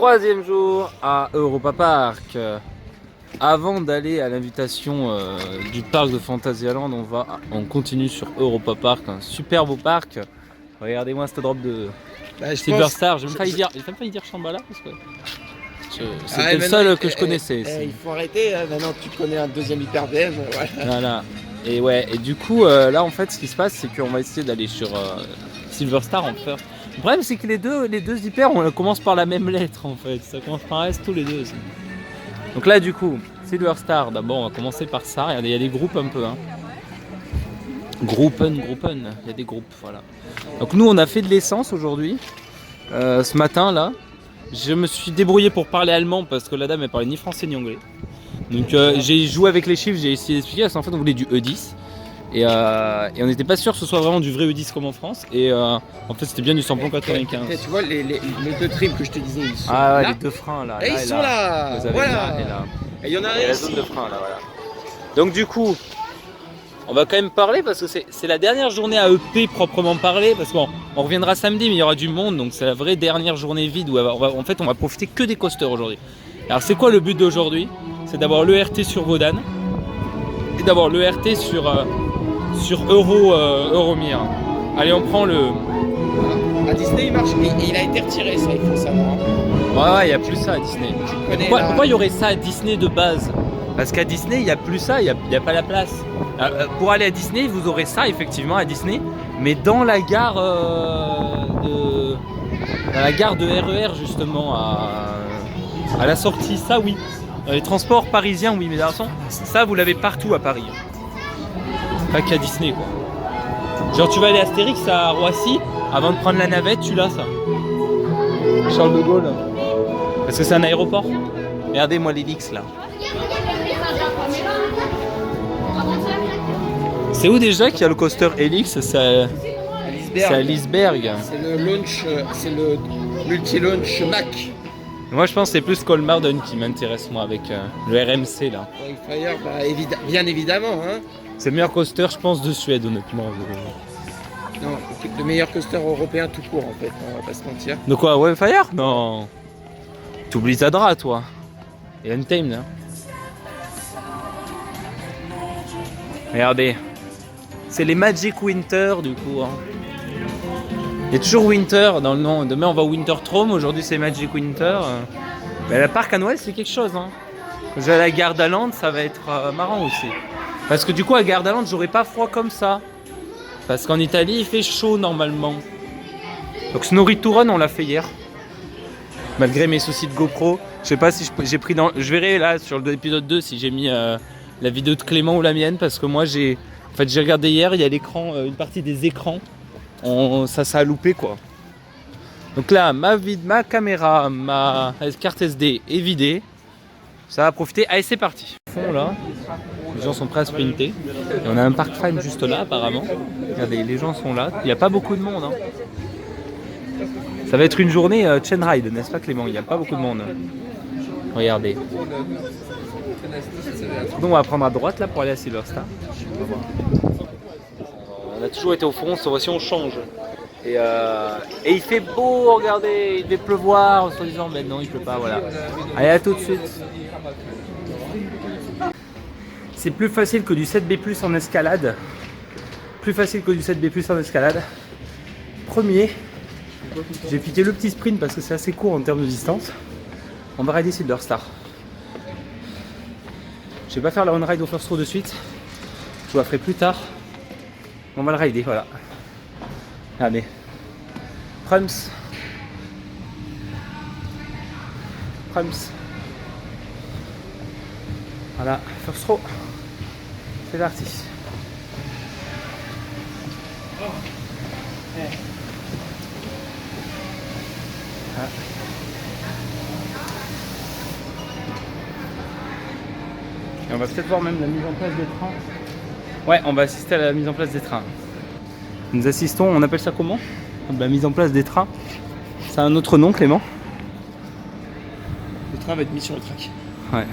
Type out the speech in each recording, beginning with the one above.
Troisième jour à Europa Park. Avant d'aller à l'invitation du parc de Fantasyland, on continue sur Europa Park, un super beau parc. Regardez-moi cette drop de Silver Star. J'ai même failli dire Shambhala parce que c'était le seul que je connaissais. Il faut arrêter, maintenant tu connais un deuxième hyper BM. Voilà. Et ouais, et du coup là en fait ce qui se passe c'est qu'on va essayer d'aller sur Silver Star en first. Le problème c'est que les deux hyper on commence par la même lettre en fait, ça commence par S tous les deux. Donc là du coup, Silver Star, d'abord on va commencer par ça, regardez il y a des groupes un peu. Hein. Gruppen, il y a des groupes, voilà. Donc nous on a fait de l'essence aujourd'hui, ce matin là. Je me suis débrouillé pour parler allemand parce que la dame elle parlait ni français ni anglais. Donc j'ai joué avec les chiffres, j'ai essayé d'expliquer parce qu'en fait on voulait du E10 et on n'était pas sûr que ce soit vraiment du vrai E10 comme en France et en fait c'était bien du samplon 95. Tu vois les deux trims que je te disais, ils sont ouais, là. les deux freins là. Et ils sont là. Vous avez voilà. là et là. Et il y en a un la ici. zone de frein là, voilà. Donc du coup, on va quand même parler parce que c'est la dernière journée à EP proprement parler parce qu'on reviendra samedi mais il y aura du monde donc c'est la vraie dernière journée vide où en fait on va profiter que des coasters aujourd'hui. Alors c'est quoi le but d'aujourd'hui? C'est d'avoir l'ERT sur Wodan et d'avoir l'ERT sur Euromir. Allez on prend le... À Disney il marche et il a été retiré ça il faut savoir. Ouais il n'y a plus ça à Disney. Pourquoi il y aurait ça à Disney de base? Parce qu'à Disney, il n'y a plus ça, il n'y a pas la place. Pour aller à Disney, vous aurez ça effectivement à Disney, mais dans la gare de RER justement, à la sortie, ça oui. Dans les transports parisiens, oui, mais de toute façon, ça vous l'avez partout à Paris. Pas qu'à Disney quoi. Genre tu vas aller à Astérix à Roissy, avant de prendre la navette, tu l'as ça. Charles de Gaulle. Parce que c'est un aéroport. Regardez-moi l'Helix là. C'est où déjà qu'il y a le coaster Helix? C'est à Liseberg. C'est le launch, c'est le multi-launch Mac. Moi je pense que c'est plus Kolmarden qui m'intéresse moi avec le RMC là. Wildfire, bien évidemment. Hein. C'est le meilleur coaster je pense de Suède honnêtement. Non, le meilleur coaster européen tout court en fait, on va pas se mentir. De quoi, Wildfire? Non. T'oublies Zadra toi. Et Untamed là. Regardez. C'est les Magic Winter du coup. Hein. Il y a toujours Winter dans le nom. Demain on va au Winter Throne, aujourd'hui c'est Magic Winter. Mais le parc à Noël c'est quelque chose. Hein. Je vais à la Gardaland, ça va être marrant aussi. Parce que du coup à Gardaland j'aurai pas froid comme ça. Parce qu'en Italie il fait chaud normalement. Donc Snorri Touron on l'a fait hier. Malgré mes soucis de GoPro. Je sais pas si j'ai pris dans... Je verrai là sur l'épisode 2 si j'ai mis la vidéo de Clément ou la mienne. Parce que moi j'ai... En fait j'ai regardé hier, il y a l'écran, une partie des écrans, ça a loupé quoi. Donc là ma caméra, ma carte SD est vidée, ça va profiter. Allez c'est parti. Au fond là, les gens sont prêts à sprinter. Et on a un park time juste là apparemment. Regardez les gens sont là, il n'y a pas beaucoup de monde. Hein. Ça va être une journée chain ride n'est-ce pas Clément? Il n'y a pas beaucoup de monde. Regardez. Donc on va prendre à droite là pour aller à Silver Star. On a toujours été au fond, cette fois-ci on change. Et il fait beau, regardez, il devait pleuvoir, soi-disant, mais non il pleut pas, voilà. Allez à tout de suite. C'est plus facile que du 7B+ en escalade. Plus facile que du 7B+ en escalade. Premier, j'ai piqué le petit sprint parce que c'est assez court en termes de distance. On va rider Silver Star. Je vais pas faire la on-ride au first row de suite. Je la ferai plus tard. On va le rider, voilà. Allez. Prums. Voilà, first row. C'est parti. Voilà. Et on va peut-être voir même la mise en place des trains. Ouais, on va assister à la mise en place des trains. Nous assistons, on appelle ça comment? La mise en place des trains. C'est un autre nom, Clément? Le train va être mis sur le track. Ouais.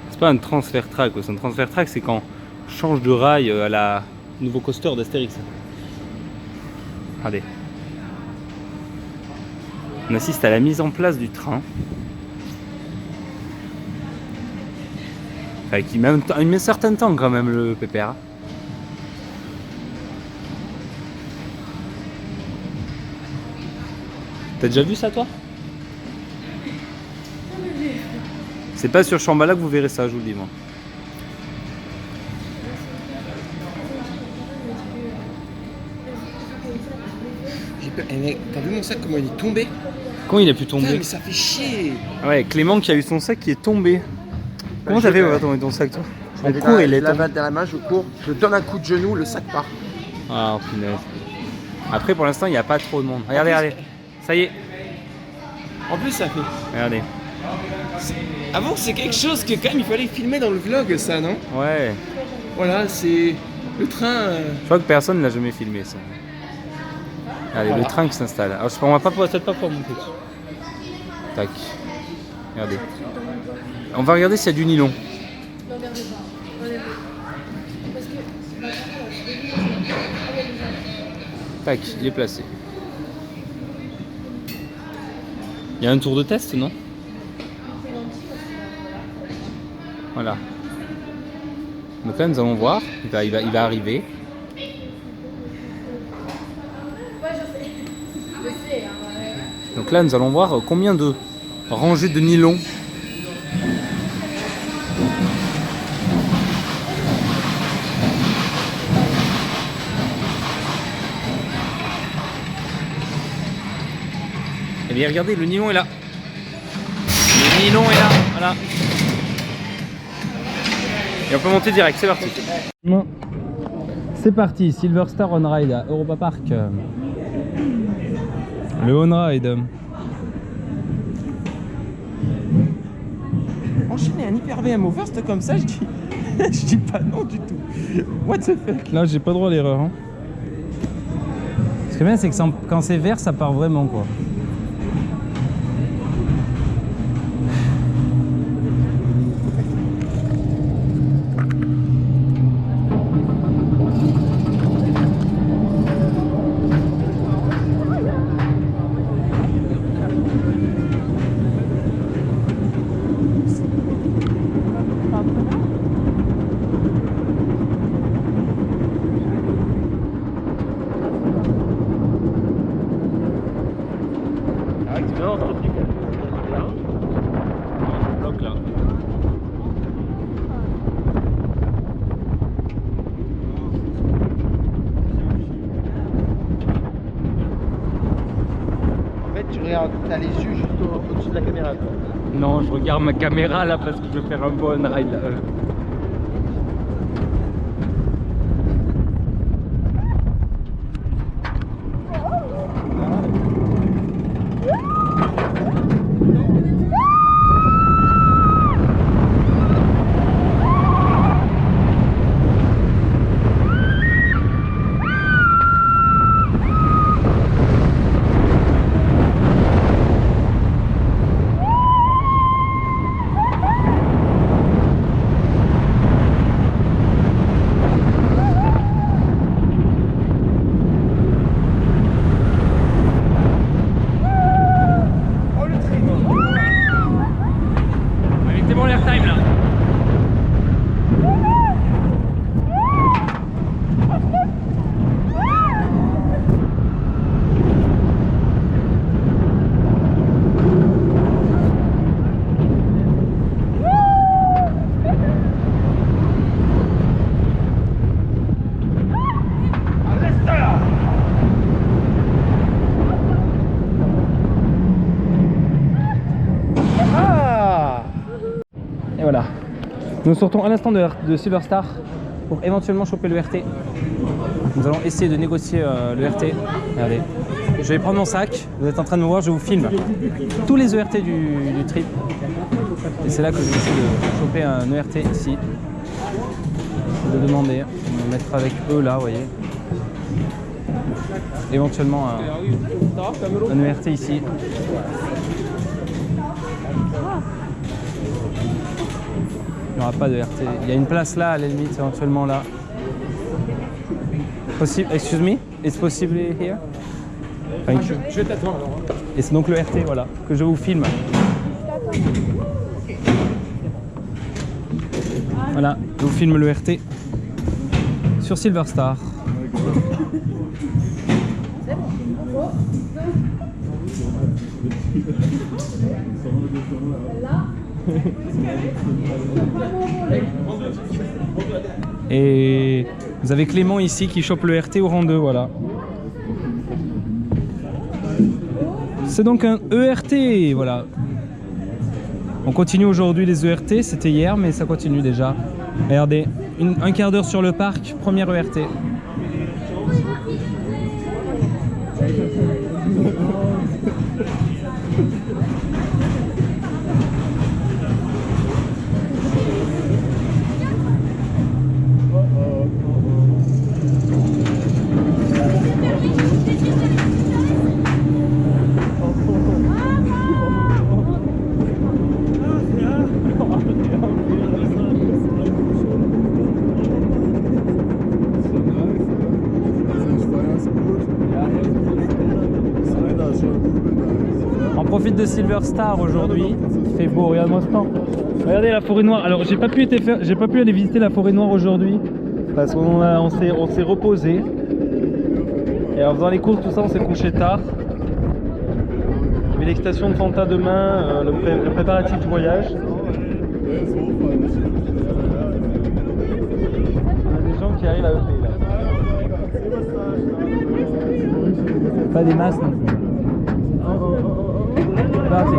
C'est pas un transfert track, c'est un transfert track, c'est quand on change de rail à la nouveau coaster d'Astérix. Regardez. On assiste à la mise en place du train. Enfin, qui met un certain temps quand même le PPR. T'as déjà vu ça toi? C'est pas sur Shambhala que vous verrez ça, je vous le dis moi. Eh mec, t'as vu mon sac comment il est tombé? Comment il a pu Putain, tomber? mais ça fait chier. Ouais, Clément qui a eu son sac qui est tombé. Comment t'as fait pour tomber ton sac toi? On Je court, il est la tombé. batte dans la main, je cours, je donne un coup de genou, le sac part. Ah, punaise. Après, pour l'instant, il n'y a pas trop de monde. Regardez, regardez. Ça y est. En plus, ça fait. Regardez. Avant, c'est quelque chose que quand même il fallait filmer dans le vlog, ça, non? Ouais. Voilà, c'est le train. Je crois que personne ne l'a jamais filmé, ça. Regardez, Voilà. le train qui s'installe. Alors, je sais pas, on va pas peut-être pas pouvoir monter dessus. Tac. Regardez. On va regarder s'il y a du nylon. Tac, il est placé. Il y a un tour de test, non? Voilà. Donc là, nous allons voir. Il va arriver. Donc là, nous allons voir combien de rangées de nylon. Eh bien, regardez, le nylon est là. Le nylon est là, voilà. Et on peut monter direct, c'est parti. Bon. C'est parti, Silver Star On Ride à Europa Park. Le On Ride. Enchaîner un hyper VM au first comme ça, je dis. Je dis pas non du tout. What the fuck? Là, j'ai pas droit à l'erreur. Hein. Ce qui est bien, c'est que quand c'est vert, ça part vraiment quoi. Tu regardes, t'as les yeux juste au-dessus de la caméra. Quoi. Non, je regarde ma caméra là parce que je veux faire un bon ride là. Et voilà. Nous sortons à l'instant de Silver Star pour éventuellement choper le RT. Nous allons essayer de négocier le RT. Regardez. Je vais prendre mon sac. Vous êtes en train de me voir, je vous filme tous les ERT du trip. Et c'est là que je vais essayer de choper un ERT ici. De demander. On va me mettre avec eux là, vous voyez. Éventuellement un ERT ici. Il n'y aura pas de RT. Il y a une place là, à la limite, éventuellement là. Excuse me, it's possible here? Thank you. Je t'attends alors. Et c'est donc le RT, voilà, que je vous filme. Voilà, je vous filme le RT sur Silver Star. Et vous avez Clément ici qui chope le RT au rang 2, voilà. C'est donc un ERT, voilà. On continue aujourd'hui les ERT, c'était hier mais ça continue déjà. Regardez, un quart d'heure sur le parc, première ERT. On profite de Silver Star aujourd'hui. Il fait beau, regarde-moi ce temps. Regardez la forêt noire. Alors j'ai pas pu aller visiter la forêt noire aujourd'hui parce qu'on s'est reposé. Et en faisant les courses, tout ça, on s'est couché tard. Il y avait l'excitation de Fanta demain, le préparatif du voyage. On a des gens qui arrivent à EP là. Pas des masses non plus. C'est parti.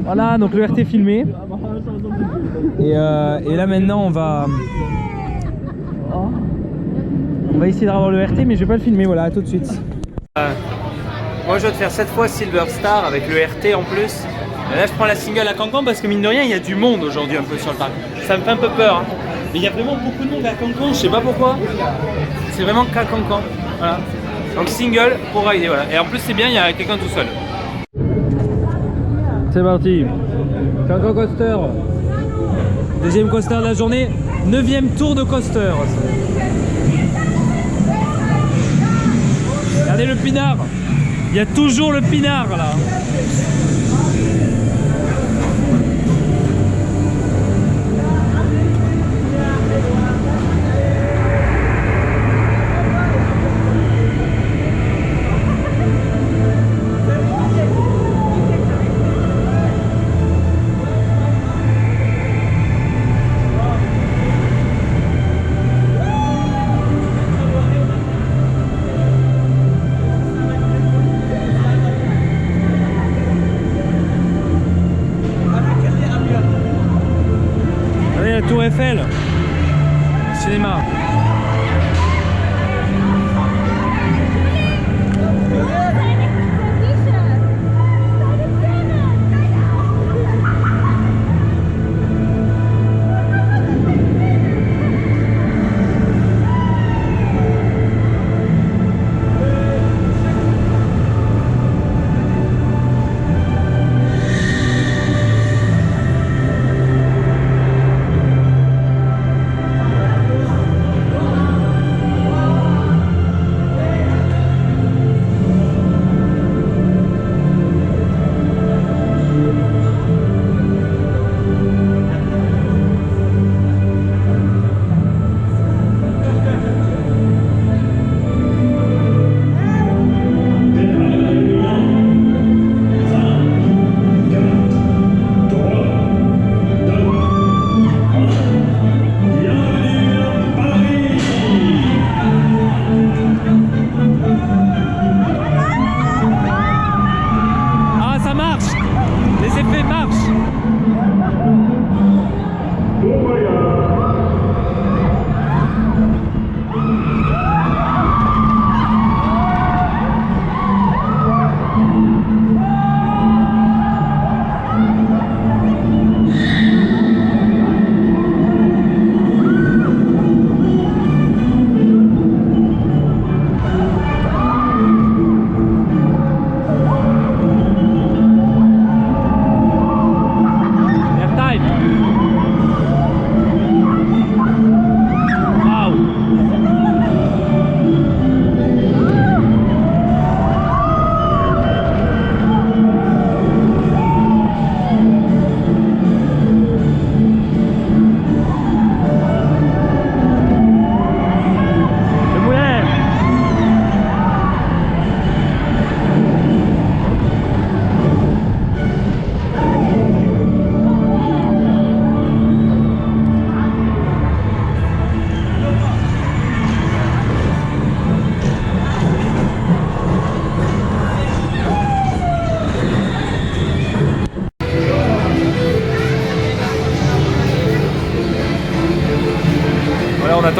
Voilà, donc le RT filmé. Et là maintenant on va essayer de revoir le RT, mais je vais pas le filmer. Voilà, à tout de suite. Moi je vais te faire cette fois Silver Star avec le RT en plus. Et là je prends la single à Cancan parce que mine de rien il y a du monde aujourd'hui un peu sur le parc. Ça me fait un peu peur. Hein. Mais il y a vraiment beaucoup de monde à Cancan, je sais pas pourquoi. C'est vraiment qu'à Cancan. Voilà. Donc single pour rider, voilà. Et en plus c'est bien, il y a quelqu'un tout seul. C'est parti. Cancan Coaster. Deuxième coaster de la journée. 9e tour de coaster. Regardez le pinard. Il y a toujours le pinard là.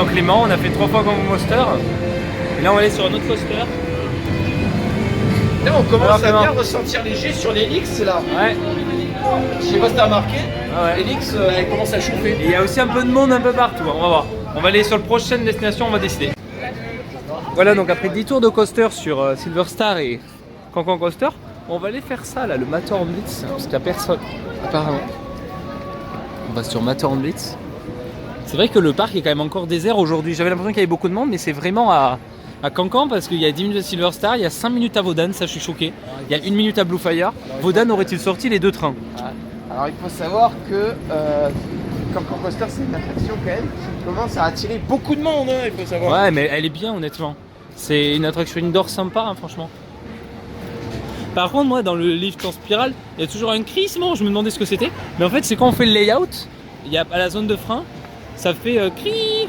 dans Clément, on a fait 3 fois Gangnam Monster. Et là on va aller sur un autre coaster. Là, on commence Alors, à Clément. bien ressentir léger sur l'Helix là. Ouais. Je sais pas si t'as remarqué, Ah ouais. l'Helix elle commence à chauffer. Et il y a aussi un peu de monde un peu partout, on va voir. On va aller sur la prochaine destination, on va décider. Voilà, donc après 10 tours de coaster sur Silver Star et Cancan Coaster, on va aller faire ça là, le Matterhorn Blitz, parce qu'il n'y a personne, apparemment. On va sur Matterhorn Blitz. C'est vrai que le parc est quand même encore désert aujourd'hui. J'avais l'impression qu'il y avait beaucoup de monde, mais c'est vraiment à Cancan parce qu'il y a 10 minutes à Silver Star, il y a 5 minutes à Wodan, ça je suis choqué. Il y a 1 minute à Blue Fire. Wodan aurait-il sorti les 2 trains? Alors il faut savoir que Cancan Coaster c'est une attraction quand même qui commence à attirer beaucoup de monde, hein, il faut savoir. Ouais, mais elle est bien honnêtement. C'est une attraction indoor sympa, hein, franchement. Par contre, moi, dans le lift en spirale, il y a toujours un crissement. Je me demandais ce que c'était. Mais en fait, c'est quand on fait le layout, il y a à la zone de frein, ça fait cri.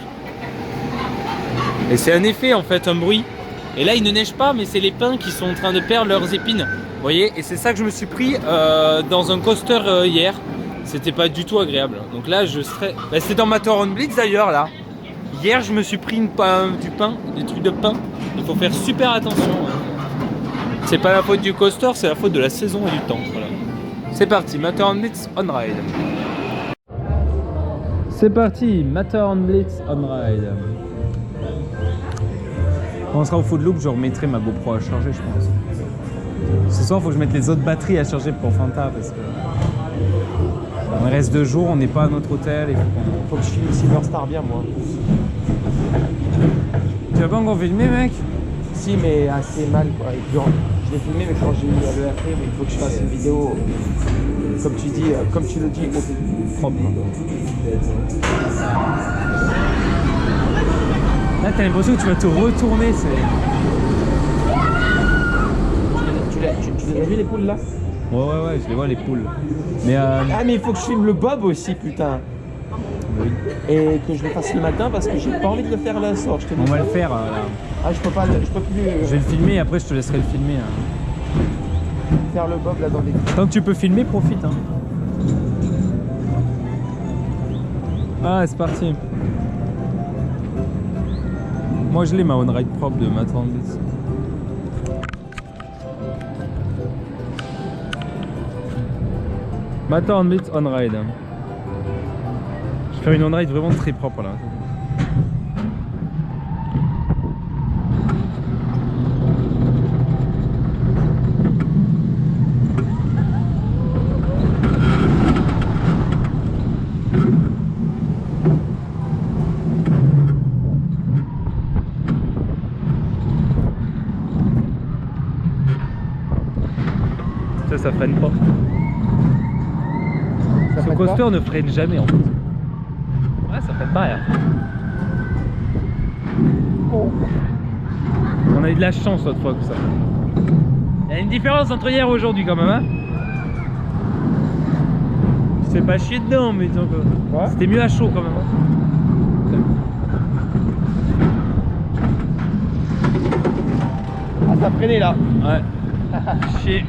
Et c'est un effet, en fait, un bruit. Et là, il ne neige pas, mais c'est les pins qui sont en train de perdre leurs épines. Vous voyez? Et c'est ça que je me suis pris dans un coaster hier. C'était pas du tout agréable. Donc là, je serais. Bah, c'était dans Matterhorn Blitz d'ailleurs, là. Hier, je me suis pris du pain, des trucs de pain. Il faut faire super attention. C'est pas la faute du coaster, c'est la faute de la saison et du temps. Voilà. C'est parti, Matterhorn Blitz on ride. C'est parti, Matterhorn Blitz on ride. Quand on sera au Food Loop, je remettrai ma GoPro à charger, je pense. Ce soir, il faut que je mette les autres batteries à charger pour Fanta parce que il reste 2 jours, on n'est pas à notre hôtel. Il Faut que je filme Silver Star bien moi. Tu vas pas encore filmer, mec? Si mais assez mal quoi. Et puis, je l'ai filmé mais quand j'ai eu le RP, mais il faut que je fasse une vidéo comme tu dis, comme tu le dis, propre. Là, t'as l'impression que tu vas te retourner. Tu les as vu les poules là? Ouais, je les vois les poules. Mais Ah mais il faut que je filme le bob aussi putain. oui. Et que je le fasse le matin parce que j'ai pas envie de le faire le soir. Je te dis. On va le faire là. Ah je peux pas, je peux plus Je vais le filmer et après je te laisserai le filmer. faire le bob là dans les. Tant que tu peux filmer, profite. Hein. Ah, c'est parti. Moi je l'ai ma on-ride propre de Matterhorn Blitz. Matterhorn Blitz on-ride. Je vais faire une on-ride vraiment très propre là. Ça freine pas. Ce coaster ne freine jamais en fait. Ouais, ça freine pas rien. Oh. On a eu de la chance l'autre fois que ça. Il y a une différence entre hier et aujourd'hui quand même, hein. Je sais pas chier dedans, mais donc, c'était mieux à chaud quand même. Hein. Ah ça freinait là. Ouais. Chier.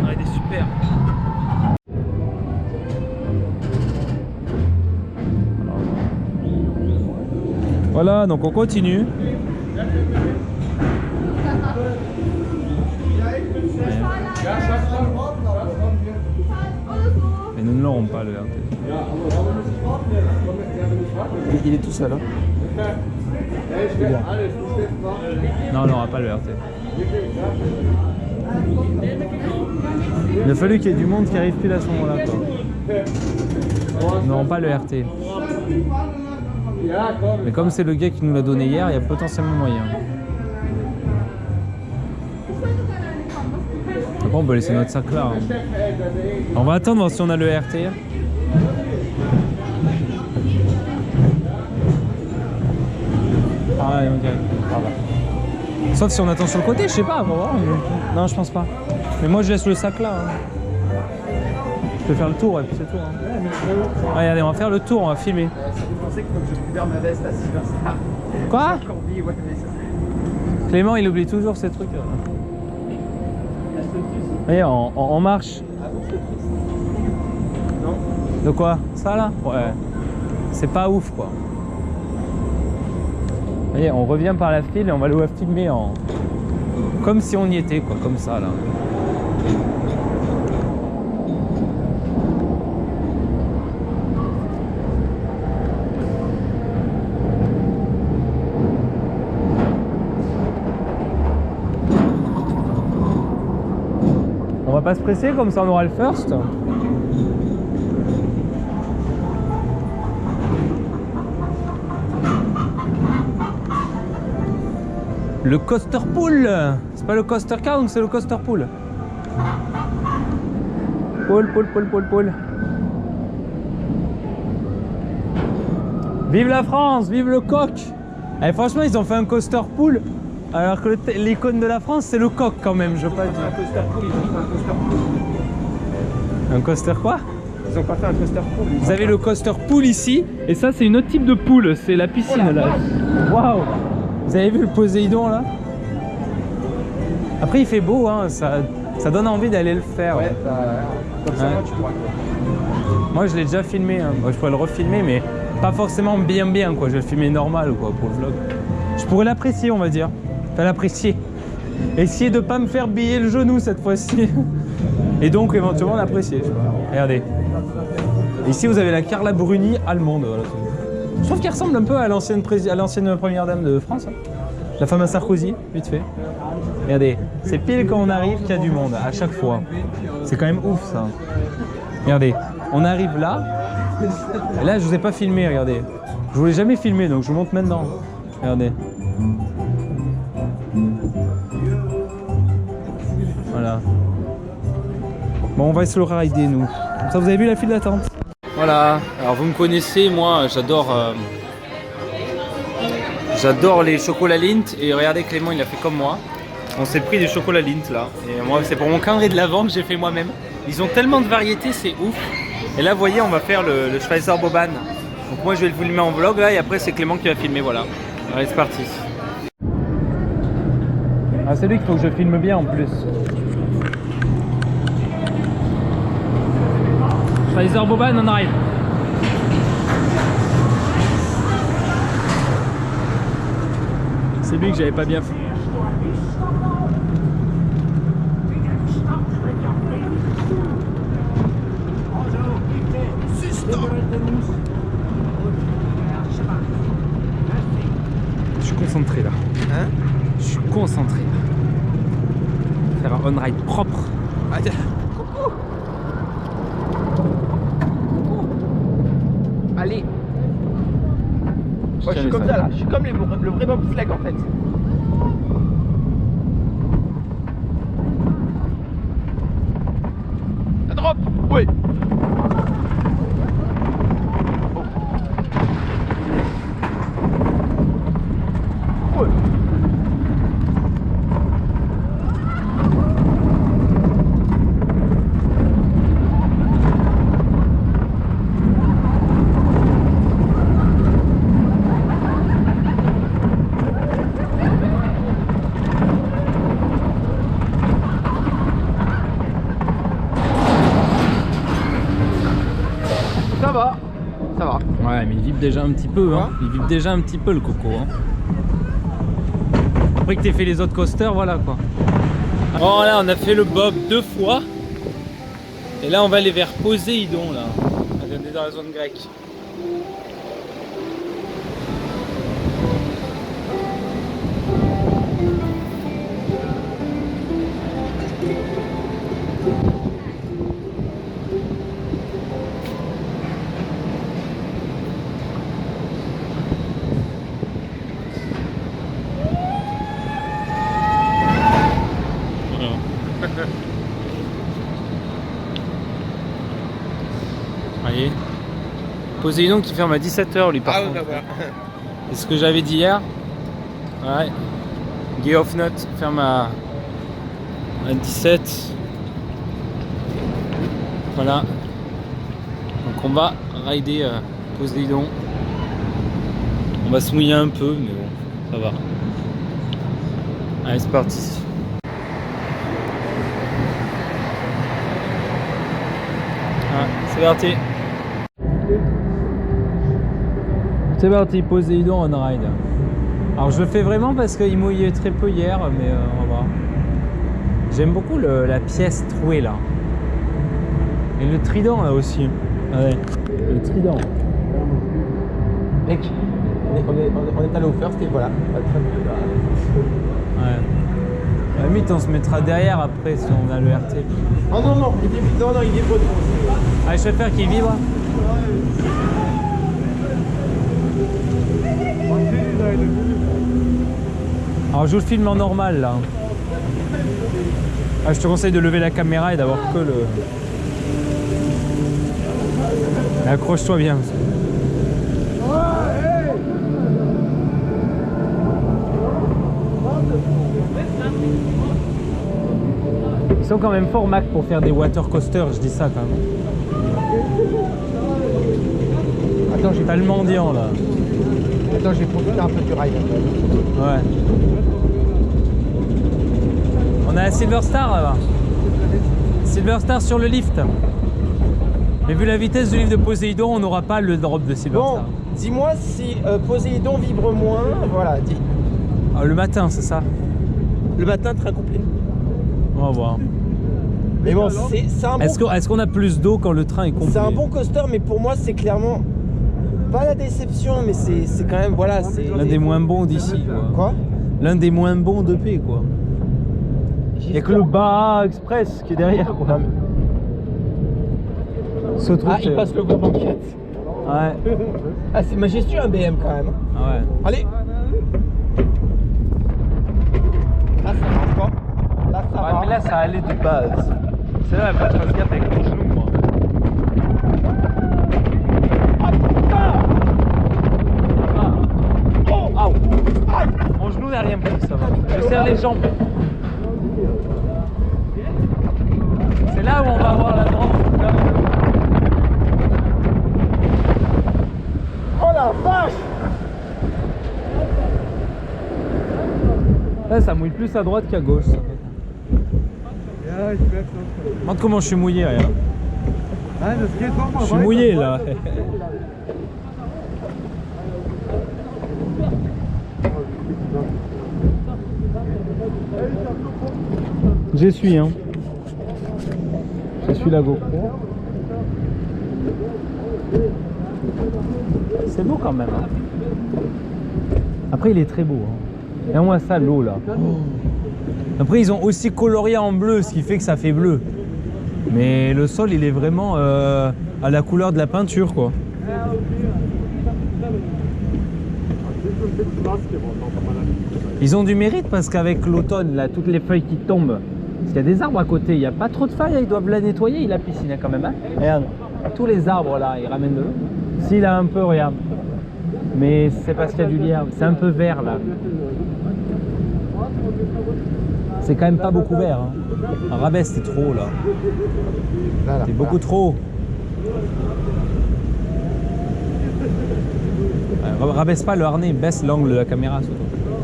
Ouais, il est super. Voilà, donc on continue. Mais nous ne l'aurons pas le RT. Il est tout seul hein. Non, on n'aura pas le RT. Il a fallu qu'il y ait du monde qui arrive pile à ce moment-là. Ils n'auront pas le RT. Mais comme c'est le gars qui nous l'a donné hier, il y a potentiellement moyen. Après, on peut laisser notre sac là. Hein. On va attendre voir si on a le RT. Ah ouais, ok. Sauf si on attend sur le côté, je sais pas, on va voir. Non, je pense pas. Mais moi, je laisse le sac là. Hein. Je peux faire le tour et puis c'est tout. Hein. Allez, on va faire le tour, on va filmer. Ça me pensait qu'il faut que je récupère ma veste à Silver Star. Quoi? Corby, ouais, mais ça... Clément, il oublie toujours ces trucs. Voyez, on marche. Ah bon, c'est triste. Non. De quoi? Ça là? Ouais. C'est pas ouf quoi. Voyez, on revient par la file et on va le filmer en... Comme si on y était quoi, comme ça là. On va pas se presser, comme ça on aura le first. Le coaster pool. C'est pas le coaster count, c'est le coaster pool. Pool. Vive la France, vive le coq. Et franchement, ils ont fait un coaster pool. Alors que l'icône de la France, c'est le coq quand même, je veux pas dire. Un coaster pool, ils ont fait un coaster pool. Un coaster quoi? Ils ont pas fait un coaster pool. Vous avez le coaster pool ici, et ça c'est une autre type de pool, c'est la piscine là. Waouh! Vous avez vu le Poséidon là? Après il fait beau, hein, ça donne envie d'aller le faire. Ouais, comme ça, Ouais. moi, tu pourras. Moi je l'ai déjà filmé, hein. Moi, je pourrais le refilmer, mais pas forcément bien quoi, je vais le filmer normal quoi pour le vlog. Je pourrais l'apprécier on va dire, enfin l'apprécier. Essayer de pas me faire biller le genou cette fois-ci. Et donc éventuellement l'apprécier. Regardez. Ici vous avez la Carla Bruni allemande. Voilà. Je trouve qu'elle ressemble un peu à l'ancienne première dame de France. Hein. La femme à Sarkozy, vite fait. Regardez, c'est pile quand on arrive qu'il y a du monde, à chaque fois. C'est quand même ouf ça. Regardez, on arrive là. Et là je vous ai pas filmé, regardez. Je vous l'ai jamais filmé donc je vous montre maintenant. Regardez. Voilà. Bon, on va se le rider nous. Comme ça, vous avez vu la file d'attente. Voilà, alors vous me connaissez, moi j'adore les chocolats Lindt et regardez Clément il a fait comme moi. On s'est pris des chocolats Lindt là et moi c'est pour mon calendrier de l'Avent que j'ai fait moi-même. Ils ont tellement de variétés, c'est ouf. Et là vous voyez on va faire le Schweizer Boban. Donc moi je vais le filmer en vlog là et après c'est Clément qui va filmer, voilà. Allez c'est parti. Ah, c'est lui qu'il faut que je filme bien en plus. Schweizer Boban, on arrive. C'est lui que j'avais pas bien fait. Je suis concentré là. Hein? Je suis concentré. Faire un on-ride propre. Allez. Moi, je suis comme ça là, je suis comme le vrai Bob Flag en fait. La drop. Oui. Ouais. Ça va. Ouais, mais il vibre déjà un petit peu, hein. Il vibre déjà un petit peu le coco, hein. Après que t'aies fait les autres coasters, voilà quoi. Bon là on a fait le Bob 2 fois. Et là on va aller vers Poséidon là. On est dans la zone grecque. Voyez, Poséidon qui ferme à 17h lui par contre. C'est ce que j'avais dit hier. Ouais. Gay of Note ferme à 17. Voilà. Donc on va rider Poséidon. On va se mouiller un peu mais bon, ça va. Allez c'est parti. Ah, c'est parti. C'est parti, Poséidon on ride. Alors je le fais vraiment parce qu'il mouillait très peu hier, mais on va voir. J'aime beaucoup la pièce trouée là. Et le trident là aussi. Ouais, le trident. Mec, on est allé au first et voilà. Ouais. À la limite, on se mettra derrière après si on a le RT. Oh non, il vibre trop. Allez, je préfère qu'il vibre. Alors, je vous le filme en normal là. Ah, je te conseille de lever la caméra et d'avoir que le. Accroche-toi bien. Ils sont quand même forts Mac pour faire des water coasters, je dis ça quand même. Attends, j'ai pas le mendiant là. Attends, j'ai profité un peu du ride. Ouais. On a la Silver Star là-bas. Silver Star sur le lift. Mais vu la vitesse du lift de Poséidon, on n'aura pas le drop de Silver Star. Bon, dis-moi si Poséidon vibre moins, voilà, dis. Ah, le matin, c'est ça? Le matin, train complet. On va voir. Mais bon, c'est un bon... Est-ce qu'on a plus d'eau quand le train est complet? C'est un bon coaster, mais pour moi, c'est clairement... Pas la déception, mais c'est quand même, voilà, c'est... L'un des moins bons d'ici, quoi. Quoi? L'un des moins bons de P, quoi. Il n'y a que le Baja Express qui est derrière, quoi. Ce truc, Ah, il passe le gros banquette. Ouais. Ah, c'est majestueux un BM quand même. Ah ouais. Allez. Là, ça marche pas. Là, ça va. Mais là, ça allait de base. C'est là, il faut que je fasse gaffe avec mon genou, moi. Ah, putain. Ah. Oh. Mon genou n'a rien pris, ça va. Je serre les jambes. C'est là où on va avoir la drop. Oh la vache. Là, ça mouille plus à droite qu'à gauche. Montre comment je suis mouillé, regarde. Je suis mouillé là. J'essuie, hein. J'essuie la GoPro. C'est beau quand même. Hein. Après, il est très beau. Hein. Et moi, ça, l'eau là. Après, ils ont aussi colorié en bleu, ce qui fait que ça fait bleu. Mais le sol, il est vraiment à la couleur de la peinture, quoi. Ils ont du mérite parce qu'avec l'automne, là, toutes les feuilles qui tombent, parce qu'il y a des arbres à côté, il n'y a pas trop de feuilles, ils doivent la nettoyer, la piscine quand même. Hein. Regarde, tous les arbres là, ils ramènent de l'eau. S'il a un peu, regarde. Mais c'est parce qu'il y a du lierre, c'est un peu vert là. C'est quand même pas beaucoup vert. Hein. Rabaisse, c'est trop là. C'est beaucoup trop. Rabaisse pas le harnais, baisse l'angle de la caméra surtout.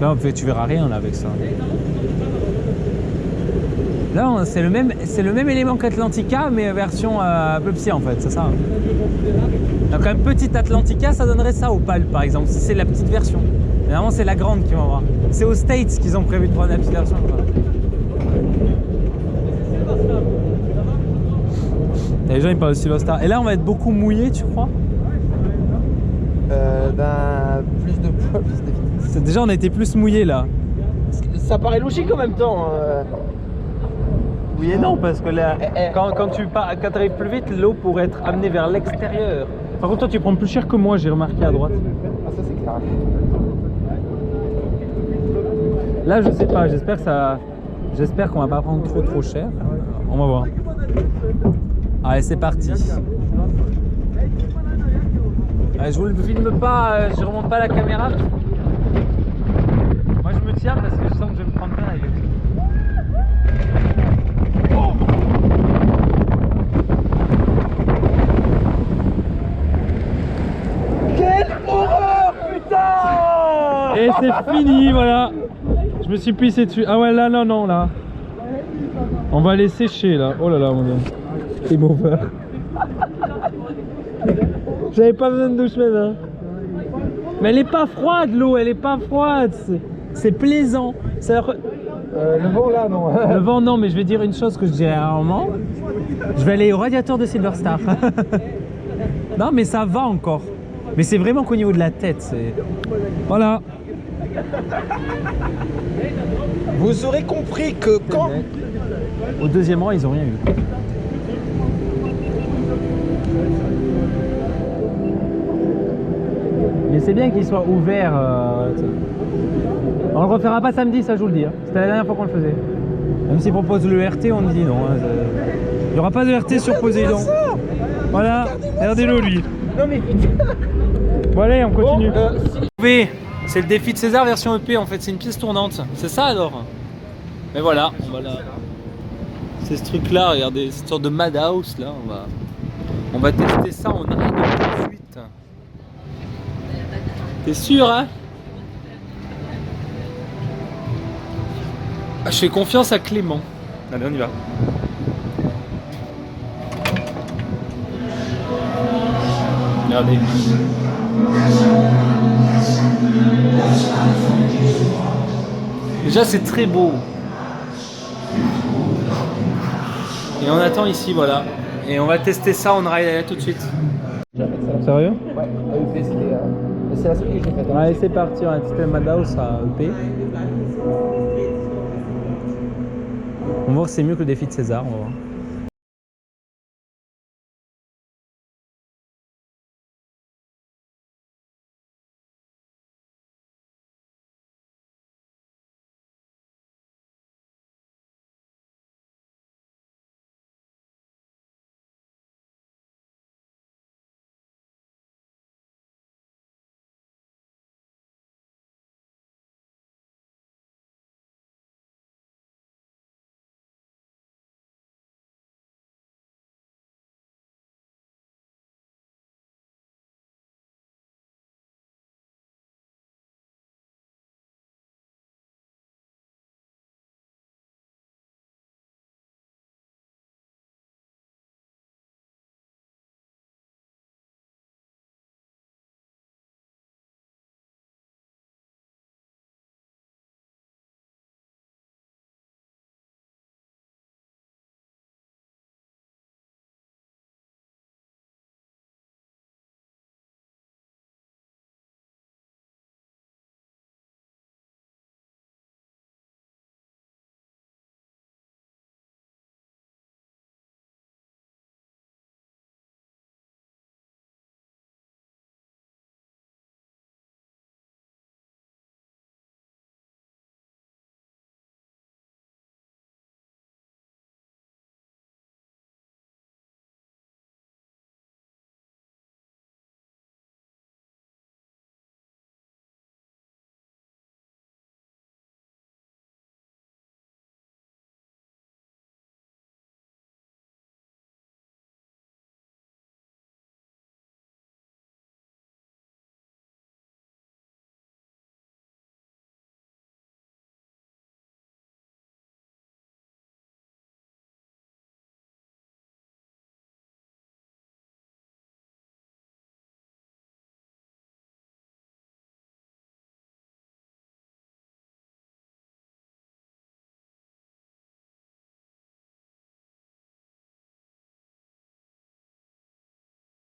Là, tu verras rien là avec ça. Là, c'est le même élément qu'Atlantica, mais version un peu petit en fait, c'est ça. Donc un petit Atlantica, ça donnerait ça au PAL par exemple, si c'est la petite version. Mais normalement, c'est la grande qui va voir. C'est aux States qu'ils ont prévu de prendre la petite version. Et les gens ils parlent de Silver Star. Et là, on va être beaucoup mouillé, tu crois? Plus de poids, plus de vitesse. Déjà, on a été plus mouillé là. Ça paraît logique en même temps. Oui et non, parce que là, quand tu arrives plus vite, l'eau pourrait être amenée vers l'extérieur. Par contre, toi, tu prends plus cher que moi, j'ai remarqué à droite. Ah, ça, c'est clair. Là, je sais pas, j'espère qu'on va pas prendre trop cher. On va voir. Allez, c'est parti. Allez, je vous le filme pas, je remonte pas la caméra. Moi, je me tiens parce que je sens que je vais me prendre plein la gueule. Quelle horreur, putain! Et c'est fini, voilà. Je me suis pissé dessus. Ah ouais, là, non, là. On va les sécher, là. Oh là là, mon gars. C'est mauvais. J'avais pas besoin de douche, même. Hein. Mais elle est pas froide l'eau, elle est pas froide. C'est plaisant. Le vent là, non. Le vent non, mais je vais dire une chose que je dirais rarement. Je vais aller au radiateur de Silver Star. Non, mais ça va encore. Mais c'est vraiment qu'au niveau de la tête, c'est... Voilà. Vous aurez compris que quand... Au deuxième rang, ils ont rien eu. Mais c'est bien qu'il soit ouvert. On le refera pas samedi, ça je vous le dis. Hein. C'était la dernière fois qu'on le faisait. Même s'ils proposent le RT, on dit non. Hein. Il n'y aura pas de RT sur Poséidon. Voilà, regardez-le lui. Non mais putain. Voilà, on continue. Oui, c'est le défi de César version EP en fait, c'est une pièce tournante. C'est ça alors. Mais voilà, c'est ce truc là, regardez, cette sorte de Madhouse là, on va tester ça en arrive tout de suite. T'es sûr hein? Je fais confiance à Clément. Allez, on y va. Regardez. Déjà c'est très beau. Et on attend ici, voilà. Et on va tester ça en ride tout de suite. Sérieux? Ouais, AEP c'est la seule que j'ai faite. Allez, c'est parti, on a testé le Madhouse à EP. On va voir si c'est mieux que le défi de César, on va voir.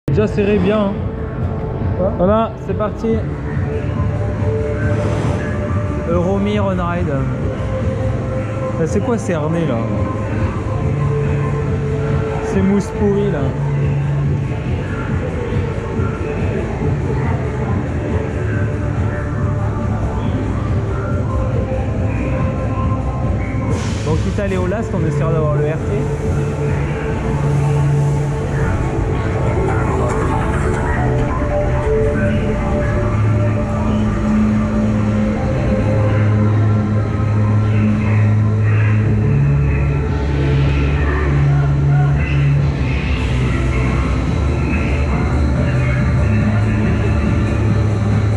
Déjà serré bien. Hein. Voilà, c'est parti. Euromir on ride. C'est quoi ces harnais là? Ces mousses pourries là. Donc quitte à aller au last, on essaiera d'avoir le RT.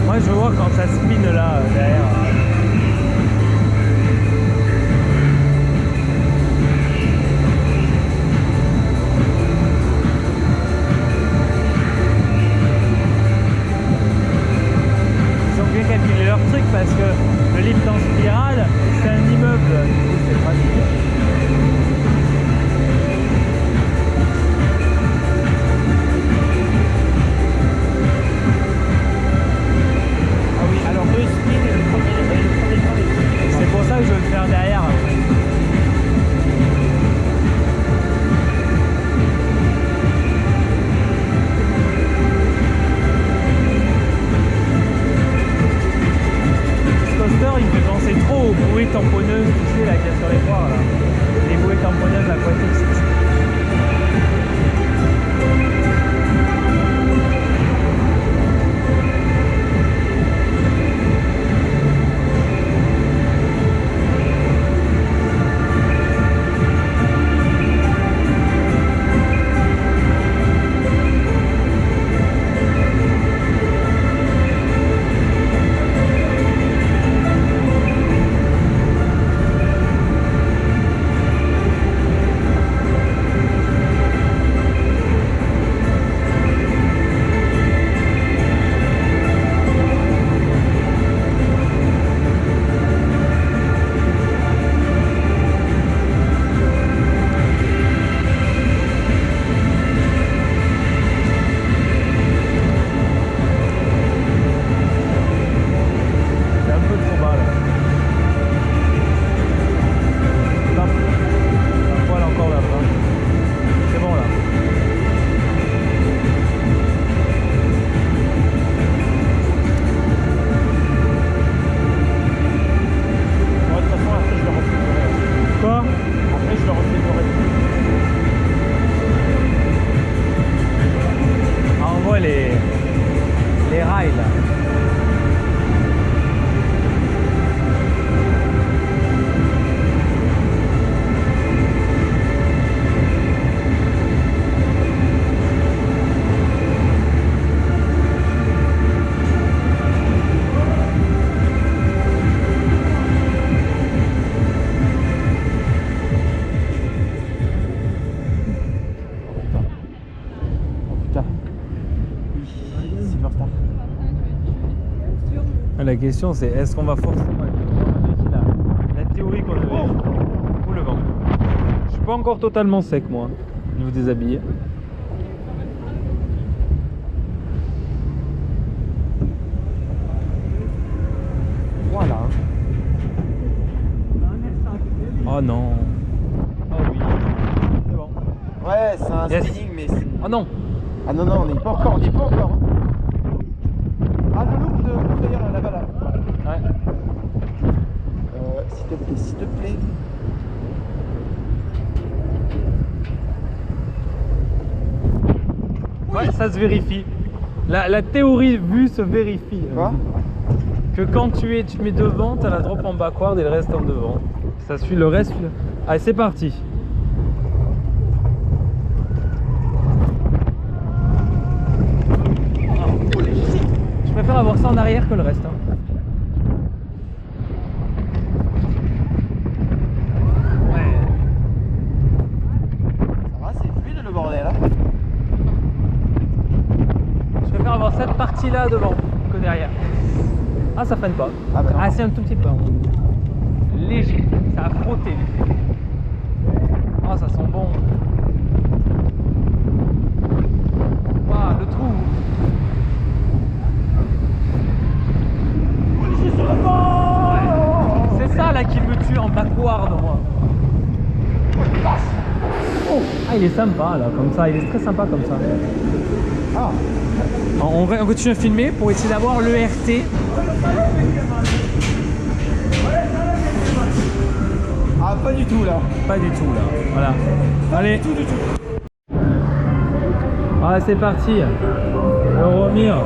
Moi je vois quand ça spin là derrière. tamponneuses, tu sais, là, qu'il y a sur les toits, là. Les bouées tamponneuses aquatiques. Les rails là. La question c'est est-ce qu'on va forcément la théorie qu'on avait ou le vent. Je suis pas encore totalement sec moi, je vais vous déshabiller. Voilà. Oh non. Oh oui. C'est bon. Ouais, c'est un Yes. spinning, mais c'est... Oh non. Ah non, non, on n'est pas encore, on n'est pas encore. Ah, le loop de d'ailleurs là-bas là. Ouais. S'il te plaît, s'il te plaît. Ouais, ça se vérifie. La théorie vue se vérifie. Quoi? Que quand tu mets devant, t'as la drop en backward et le reste en devant. Ça suit le reste. Allez, c'est parti. Je préfère avoir ça en arrière que le reste. Hein. Ouais. Ça va, c'est fluide le bordel hein. Je préfère avoir cette partie-là devant que derrière. Ah, ça freine pas. Ah, bah non. Ah, c'est un tout petit peu. Léger. Ça a frotté. Ah, ça sent bon. Waouh, le trou. Ouais. C'est ça là qui me tue en backward, moi. Oh. Ah, il est sympa là, comme ça. Il est très sympa comme ça. Ah. On continue à filmer pour essayer d'avoir l'ERT. Ah, pas du tout là. Pas du tout là. Voilà. Allez. Du tout. Ah, c'est parti. Euromir.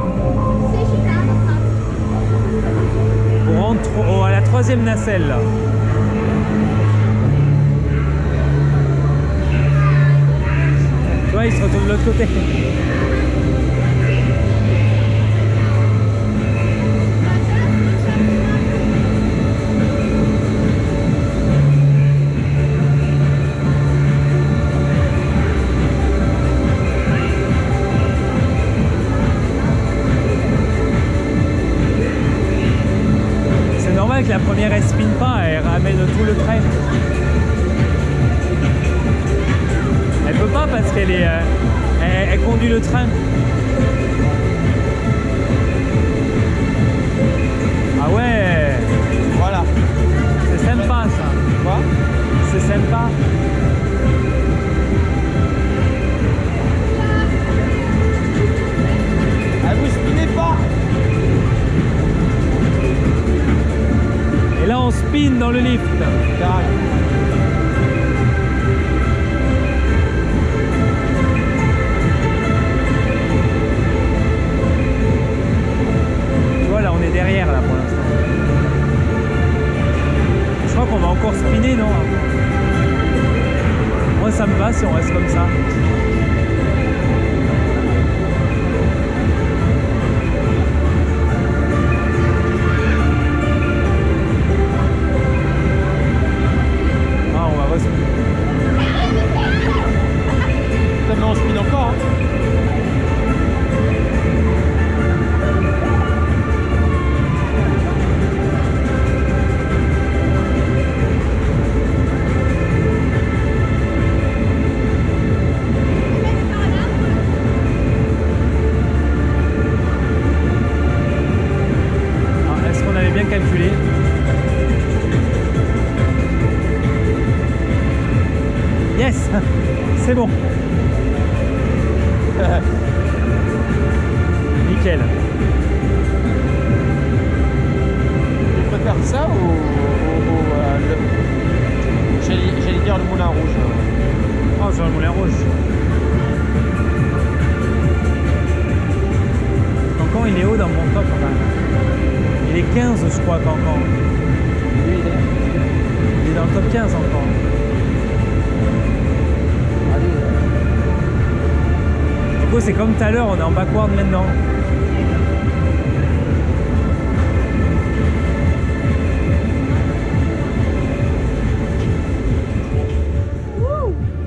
On rentre à la troisième nacelle là. Tu vois, il se retourne de l'autre côté. Que la première elle spin pas, elle ramène tout le train. Elle peut pas parce qu'elle est, elle conduit le train. Ah ouais. Voilà. C'est sympa ça. Quoi? C'est sympa. Ah, vous spinez pas. Et là on spin dans le lift. Tu vois, là, on est derrière, là, pour l'instant. Je crois qu'on va encore spinner, non? Moi, ça me va si on reste comme ça. On spin encore. Est-ce qu'on avait bien calculé? Yes, c'est bon. Nickel. Tu préfères ça ou j'allais dire le moulin rouge. Oh, sur le moulin rouge. Cancan, il est haut dans mon top quand même. Il est 15, je crois, Cancan. Lui, Il est dans le top 15 encore. Du coup, c'est comme tout à l'heure, on est en backward maintenant.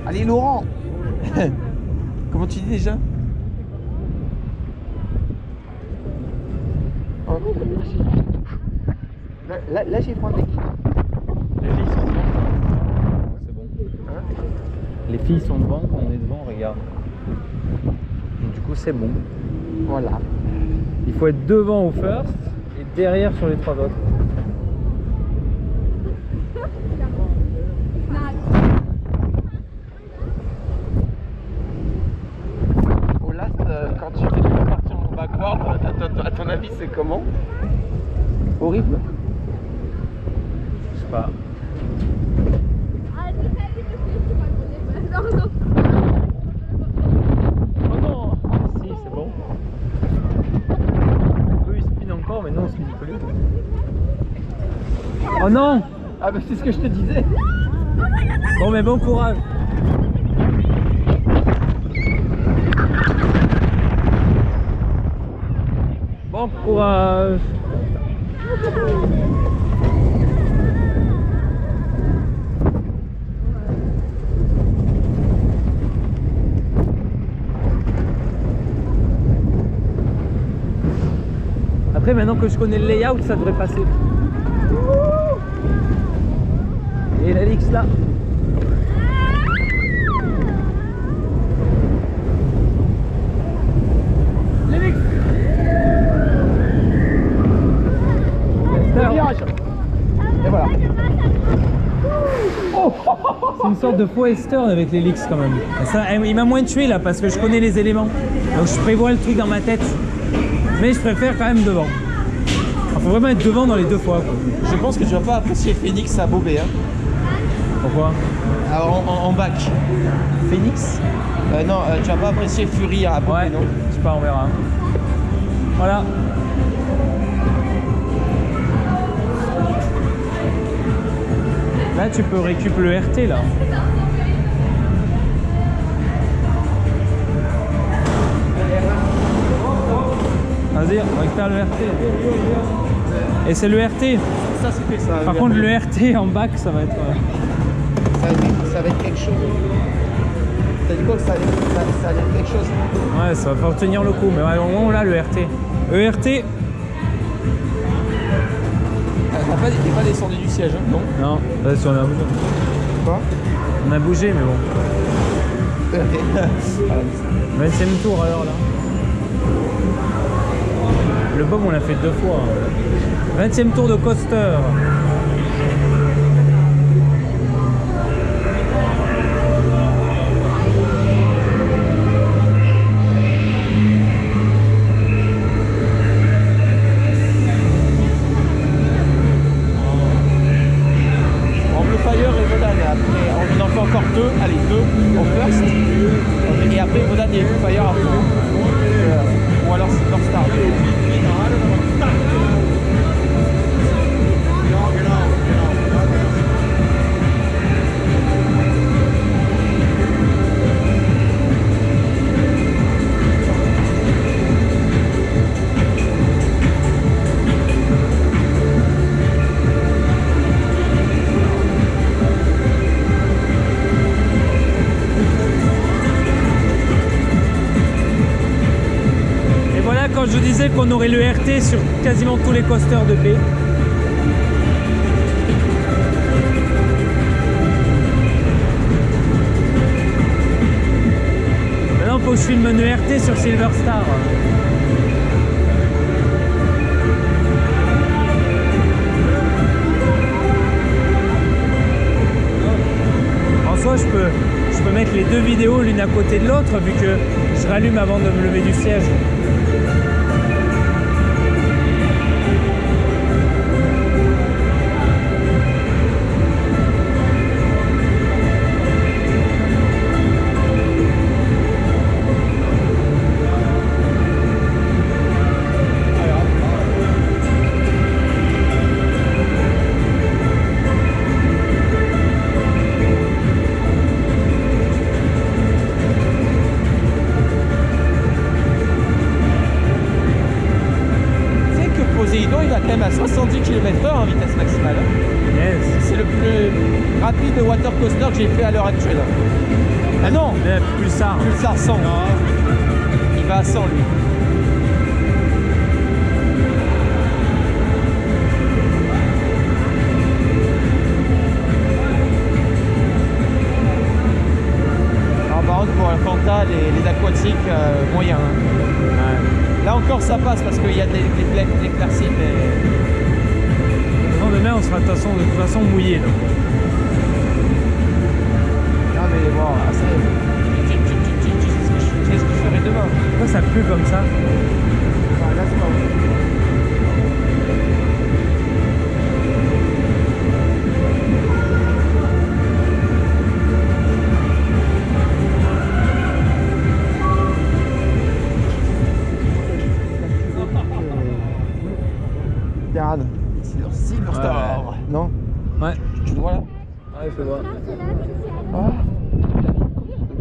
Allez, Laurent. Comment tu dis déjà? Là j'ai prendre l'équipe. Les filles sont devant. C'est bon. Hein? Les filles sont devant, quand on est devant, regarde. Donc, du coup, c'est bon. Voilà. Il faut être devant au first et derrière sur les trois autres. Au last, quand tu fais la partie en backward, à ton avis c'est comment? Horrible. Je sais pas. Oh non! Si, c'est bon. Eux ils spinent encore, mais nous on spinne plus. Oh non! Ah bah c'est ce que je te disais. Bon, mais bon courage! Bon courage! Après, maintenant que je connais le layout, ça devrait passer. Et l'Alix là. L'Alix. Virage. Et voilà. C'est une sorte de faux western avec l'Helix quand même. Ça, il m'a moins tué là parce que je connais les éléments. Donc je prévois le truc dans ma tête. Mais je préfère quand même devant. Il faut vraiment être devant dans les deux fois, quoi. Je pense que tu vas pas apprécier Phoenix à Bobé. Hein. Pourquoi? Alors, en bac. Phoenix non, tu vas pas apprécier Fury à Bobé, Ouais, non? je sais pas, on verra. Voilà. Là, tu peux récupérer le RT là. Vas-y, on récupère le RT. Et c'est le RT. Ça, c'était ça. Par contre, le RT en bac, ça va être. Ça va être quelque chose. T'as dit quoi que ça allait être quelque chose? Ouais, ça va faire tenir le coup. Mais ouais, au moment où là, le RT. ERT. T'es pas descendu du siège, hein, non? Non, là, si on a bougé. Quoi? On a bougé, mais bon. 20e tour alors là. Le bomb, on l'a fait 2 fois. 20e tour de coaster. Fire et Vodan. Et après, on en fait encore deux. Allez, deux au first. Et après, Vodan et Fire après. Ou alors Silverstar. Quand je disais qu'on aurait le RT sur quasiment tous les coasters de paix. Maintenant il faut que je filme un ERT sur Silver Star. En soi je peux mettre les deux vidéos l'une à côté de l'autre vu que je rallume avant de me lever du siège. Il va quand même à 70 km/h en vitesse maximale. Yes. C'est le plus rapide water coaster que j'ai fait à l'heure actuelle. Ah non, Pulsar. Pulsar 100. Il va à 100 lui. Alors par contre pour la Fanta, les aquatiques moyens. Ouais. Là encore ça passe parce qu'il y a des éclaircies mais... Non, demain on sera de toute façon mouillé. Donc. Non mais bon, c'est ce que je ferai demain. Pourquoi ça pleut comme ça? Enfin, laisse-moi. Regarde, Silverstar. Ouais. Non? Ouais. Tu le vois là? Ouais, je vois. Ah.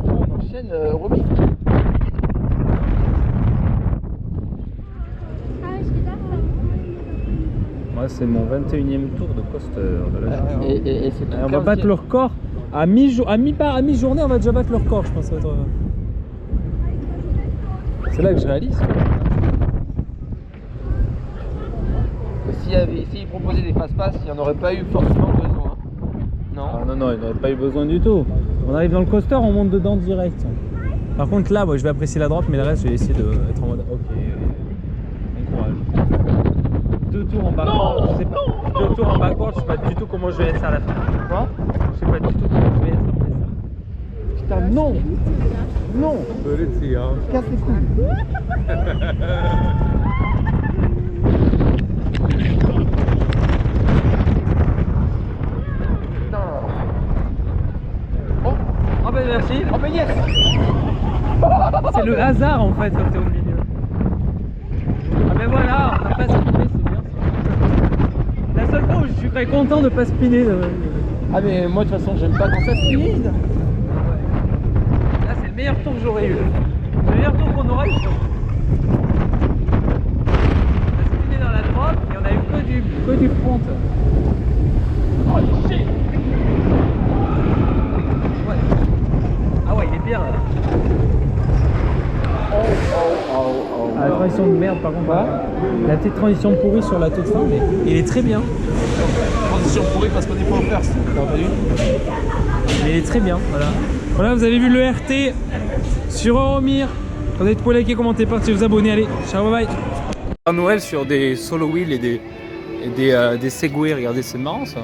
On enchaîne, Romy. Moi, c'est mon 21e tour de coaster de la journée. Et c'est On va battre le record. À mi-journée, on va déjà battre le record, je pense. Ça va être... C'est là que je réalise. S'il proposait des fast-pass, il n'y en aurait pas eu forcément besoin. Non. Ah, non, il n'aurait pas eu besoin du tout. On arrive dans le coaster, on monte dedans direct. Par contre, là, moi, je vais apprécier la drop, mais le reste, je vais essayer d'être en mode ok. Bon courage. 2 tours en backward, je sais pas. 2 tours en backward, je sais pas du tout comment je vais être à la fin. Quoi? Je sais pas du tout comment je vais être après ça. Putain, non! Non! Casse les couilles! Oh ben merci. Oh ben yes! C'est le hasard en fait quand t'es au milieu. Ah ben voilà, on peut pas spinner, c'est bien ça. La seule fois où je suis très content de pas spinner. Ah mais moi de toute façon j'aime pas quand ça speed. Là c'est le meilleur tour que j'aurais eu. Le meilleur tour qu'on aura eu. On a spiné dans la drop et on a eu que du front. Oh shit! Ouais. Ah ouais, il est bien là. Ah, la transition de merde par contre. La petite transition pourrie sur la toute fin, mais il est très bien. Transition pourrie parce qu'on est pas en first. T'as entendu? Mais il est très bien, voilà. Voilà, vous avez vu le RT sur Euromir. Vous avez tout liker, commenter, partager, vous abonner. Allez, ciao, bye bye. À Noël sur des solo wheels et des Segway, regardez, c'est marrant ça.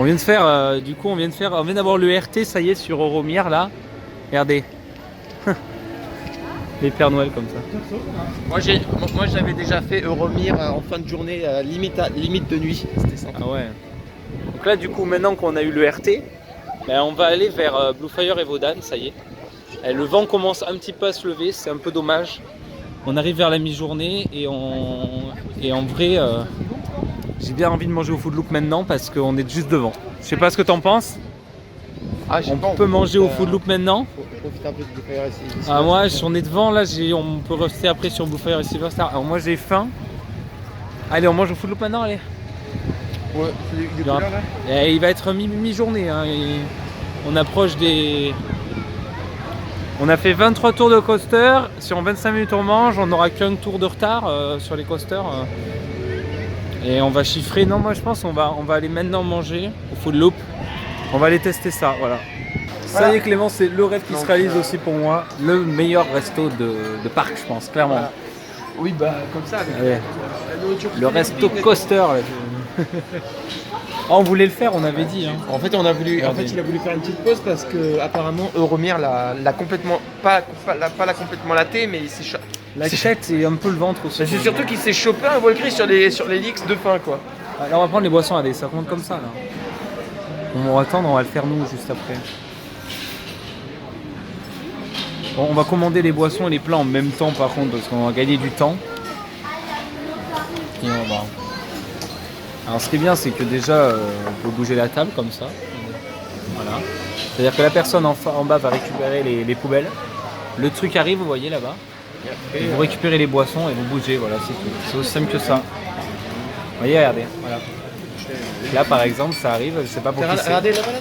On vient de faire, du coup, on vient d'avoir le RT, ça y est, sur Euromir là. Regardez. les Pères Noël comme ça. Moi j'avais déjà fait Euromir en fin de journée, limite de nuit. C'était sympa. Ah ouais. Donc là, du coup, maintenant qu'on a eu le RT, ben, on va aller vers Bluefire et Vaudane, ça y est. Et le vent commence un petit peu à se lever, c'est un peu dommage. On arrive vers la mi-journée et en vrai, j'ai bien envie de manger au Food Loop maintenant parce qu'on est juste devant. Je sais pas ce que t'en penses. Ah, On peut manger au Food Loop maintenant. Faut profiter un peu de Bluefire ici. Ah, moi, on est devant, là, on peut rester après sur Bluefire et Silver Star. Alors moi, j'ai faim. Allez, on mange au Food Loop maintenant, allez. Ouais, c'est de couleur là. Et il va être mi-journée. Hein, on approche des... On a fait 23 tours de coaster. Si en 25 minutes on mange, on n'aura qu'un tour de retard sur les coasters. Et on va chiffrer. Non, moi je pense qu'on va aller maintenant manger au Food Loop. On va aller tester ça, voilà. Ça y est Clément, c'est le rêve qui se réalise aussi pour moi. Le meilleur resto de parc, je pense, clairement. Voilà. Oui, bah comme ça. Allez. La nourriture Le resto coaster. Là. Oh, on voulait le faire, on avait dit. Hein. En fait, il a voulu faire une petite pause parce que apparemment Euromir l'a complètement pas l'a complètement laté, mais il s'est La tête et un peu le ventre aussi. c'est surtout qu'il s'est chopé un vol gris sur les leaks de faim quoi. Là, on va prendre les boissons, allez, ça compte comme ça là. On va attendre, on va le faire nous juste après. Bon, on va commander les boissons et les plats en même temps par contre parce qu'on va gagner du temps. Et on va... Alors ce qui est bien c'est que déjà on peut bouger la table comme ça. Voilà. C'est-à-dire que la personne en bas va récupérer les poubelles. Le truc arrive, vous voyez là-bas. Et vous récupérez les boissons et vous bougez, voilà, c'est tout. C'est aussi simple que ça. Vous voyez, regardez. Voilà. Là par exemple ça arrive, je sais pas pour qui c'est. Regardez là-bas.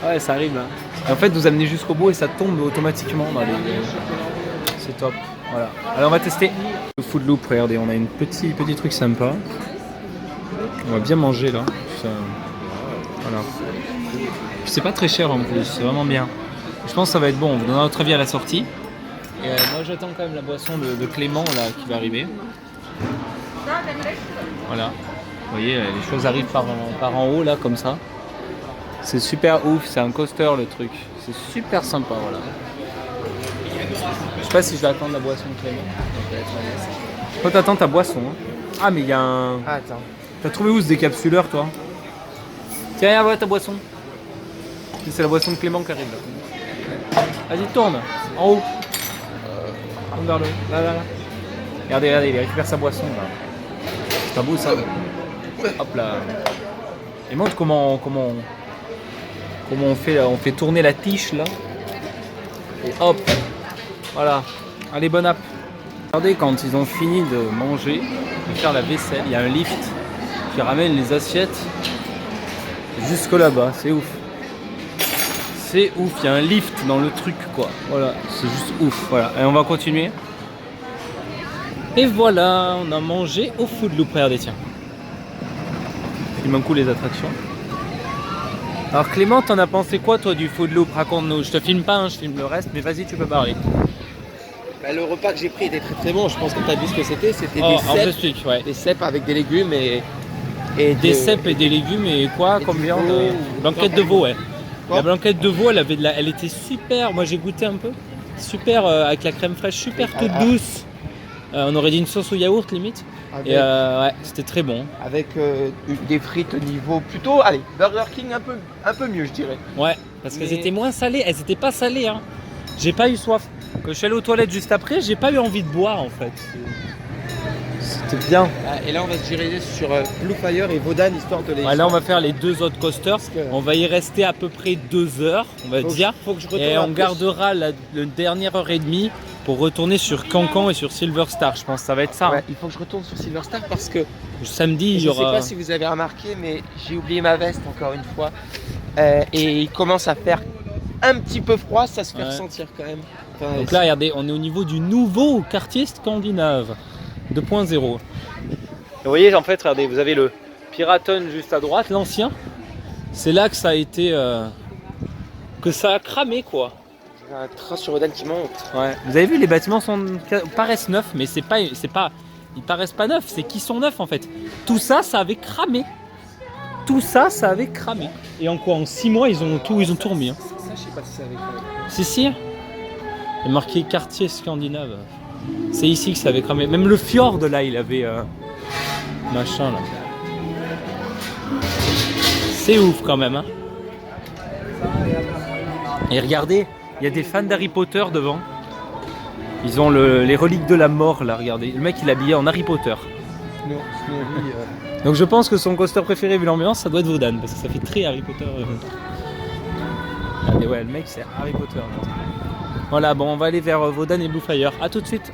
Ouais, ça arrive là. Et en fait, vous amenez jusqu'au bout et ça tombe automatiquement dans les... C'est top. Voilà. Alors, on va tester le Food Loop. Regardez, on a une petit truc sympa. On va bien manger là. Ça... Voilà. C'est pas très cher en plus, c'est vraiment bien. Je pense que ça va être bon. On vous donnera notre avis à la sortie. Et moi, j'attends quand même la boisson de Clément là qui va arriver. Voilà. Vous voyez, les choses arrivent par en haut là, comme ça. C'est super ouf, c'est un coaster le truc. C'est super sympa, voilà. Je sais pas si je vais attendre la boisson de Clément. Toi t'attends ta boisson. Hein. Ah mais il y a un... Ah, attends. T'as trouvé où ce décapsuleur toi? Tiens, voilà ta boisson. C'est la boisson de Clément qui arrive là. Vas-y, tourne. En haut. Tourne vers le haut. Là. Regardez, il récupère sa boisson là. C'est pas beau ça. Hop là. Et montre comment on fait tourner la tige là. Et hop. Voilà. Allez, bonne app. Regardez, quand ils ont fini de manger, de faire la vaisselle, il y a un lift qui ramène les assiettes jusque là-bas. C'est ouf. C'est ouf. Il y a un lift dans le truc quoi. Voilà. C'est juste ouf. Voilà. Et on va continuer. Et voilà, on a mangé au Food Loop. Regardez, tiens. Filme un coup les attractions. Alors Clément, t'en as pensé quoi toi du Food Loop? Raconte-nous. Je te filme pas, hein, je filme le reste, mais vas-y, tu peux parler. Bah, le repas que j'ai pris était très très bon. Je pense que tu as vu ce que c'était. C'était des cèpes. Ouais. Des cèpes avec des légumes et des cèpes et des légumes et quoi comme viande? Blanquette de veau, ouais. Quoi? La blanquette de veau, elle était super. Moi j'ai goûté un peu. Super avec la crème fraîche, super toute douce. On aurait dit une sauce au yaourt limite. Avec, Et ouais, c'était très bon. avec des frites au niveau plutôt, allez, Burger King un peu mieux je dirais. Ouais, parce qu'elles étaient moins salées. Elles étaient pas salées, hein. J'ai pas eu soif. Quand je suis allé aux toilettes juste après, j'ai pas eu envie de boire en fait. C'était bien. Et là on va se diriger sur Bluefire et Vaudane histoire de les... Ouais, là on va faire les deux autres coasters. On va y rester à peu près 2 heures, on va dire. Faut que je retourne et on après. gardera la dernière heure et demie pour retourner sur Cancan et sur Silver Star. Je pense que ça va être ça. Ouais, Hein. il faut que je retourne sur Silver Star parce que Samedi, il y je aura... sais pas si vous avez remarqué mais j'ai oublié ma veste encore une fois. Et il commence à faire un petit peu froid, ça se fait ressentir quand même. Enfin, Donc là, regardez, on est au niveau du nouveau quartier scandinave 2.0. Vous voyez, en fait, regardez, vous avez le Piraten juste à droite, l'ancien. C'est là que ça a été... que ça a cramé, quoi. un train sur Vaudane qui monte. Ouais. Vous avez vu, les bâtiments paraissent neufs, mais c'est pas, ils paraissent pas neufs, c'est qu'ils sont neufs en fait. Tout ça, ça avait cramé. Tout ça, ça avait cramé. Et en quoi? En 6 mois, ils ont tout remis. Hein. ça, je sais pas si c'est avec. Si. Il est marqué quartier scandinave. C'est ici que ça avait cramé. Même le fjord là, il avait machin là. C'est ouf quand même. Hein. Et regardez, il y a des fans d'Harry Potter devant. Ils ont les reliques de la mort là, regardez. Le mec il est habillé en Harry Potter. Donc je pense que son coaster préféré vu l'ambiance, ça doit être Wodan parce que ça fait très Harry Potter. Et ouais, le mec c'est Harry Potter. Voilà, bon on va aller vers Wodan et Blue Fire. A tout de suite.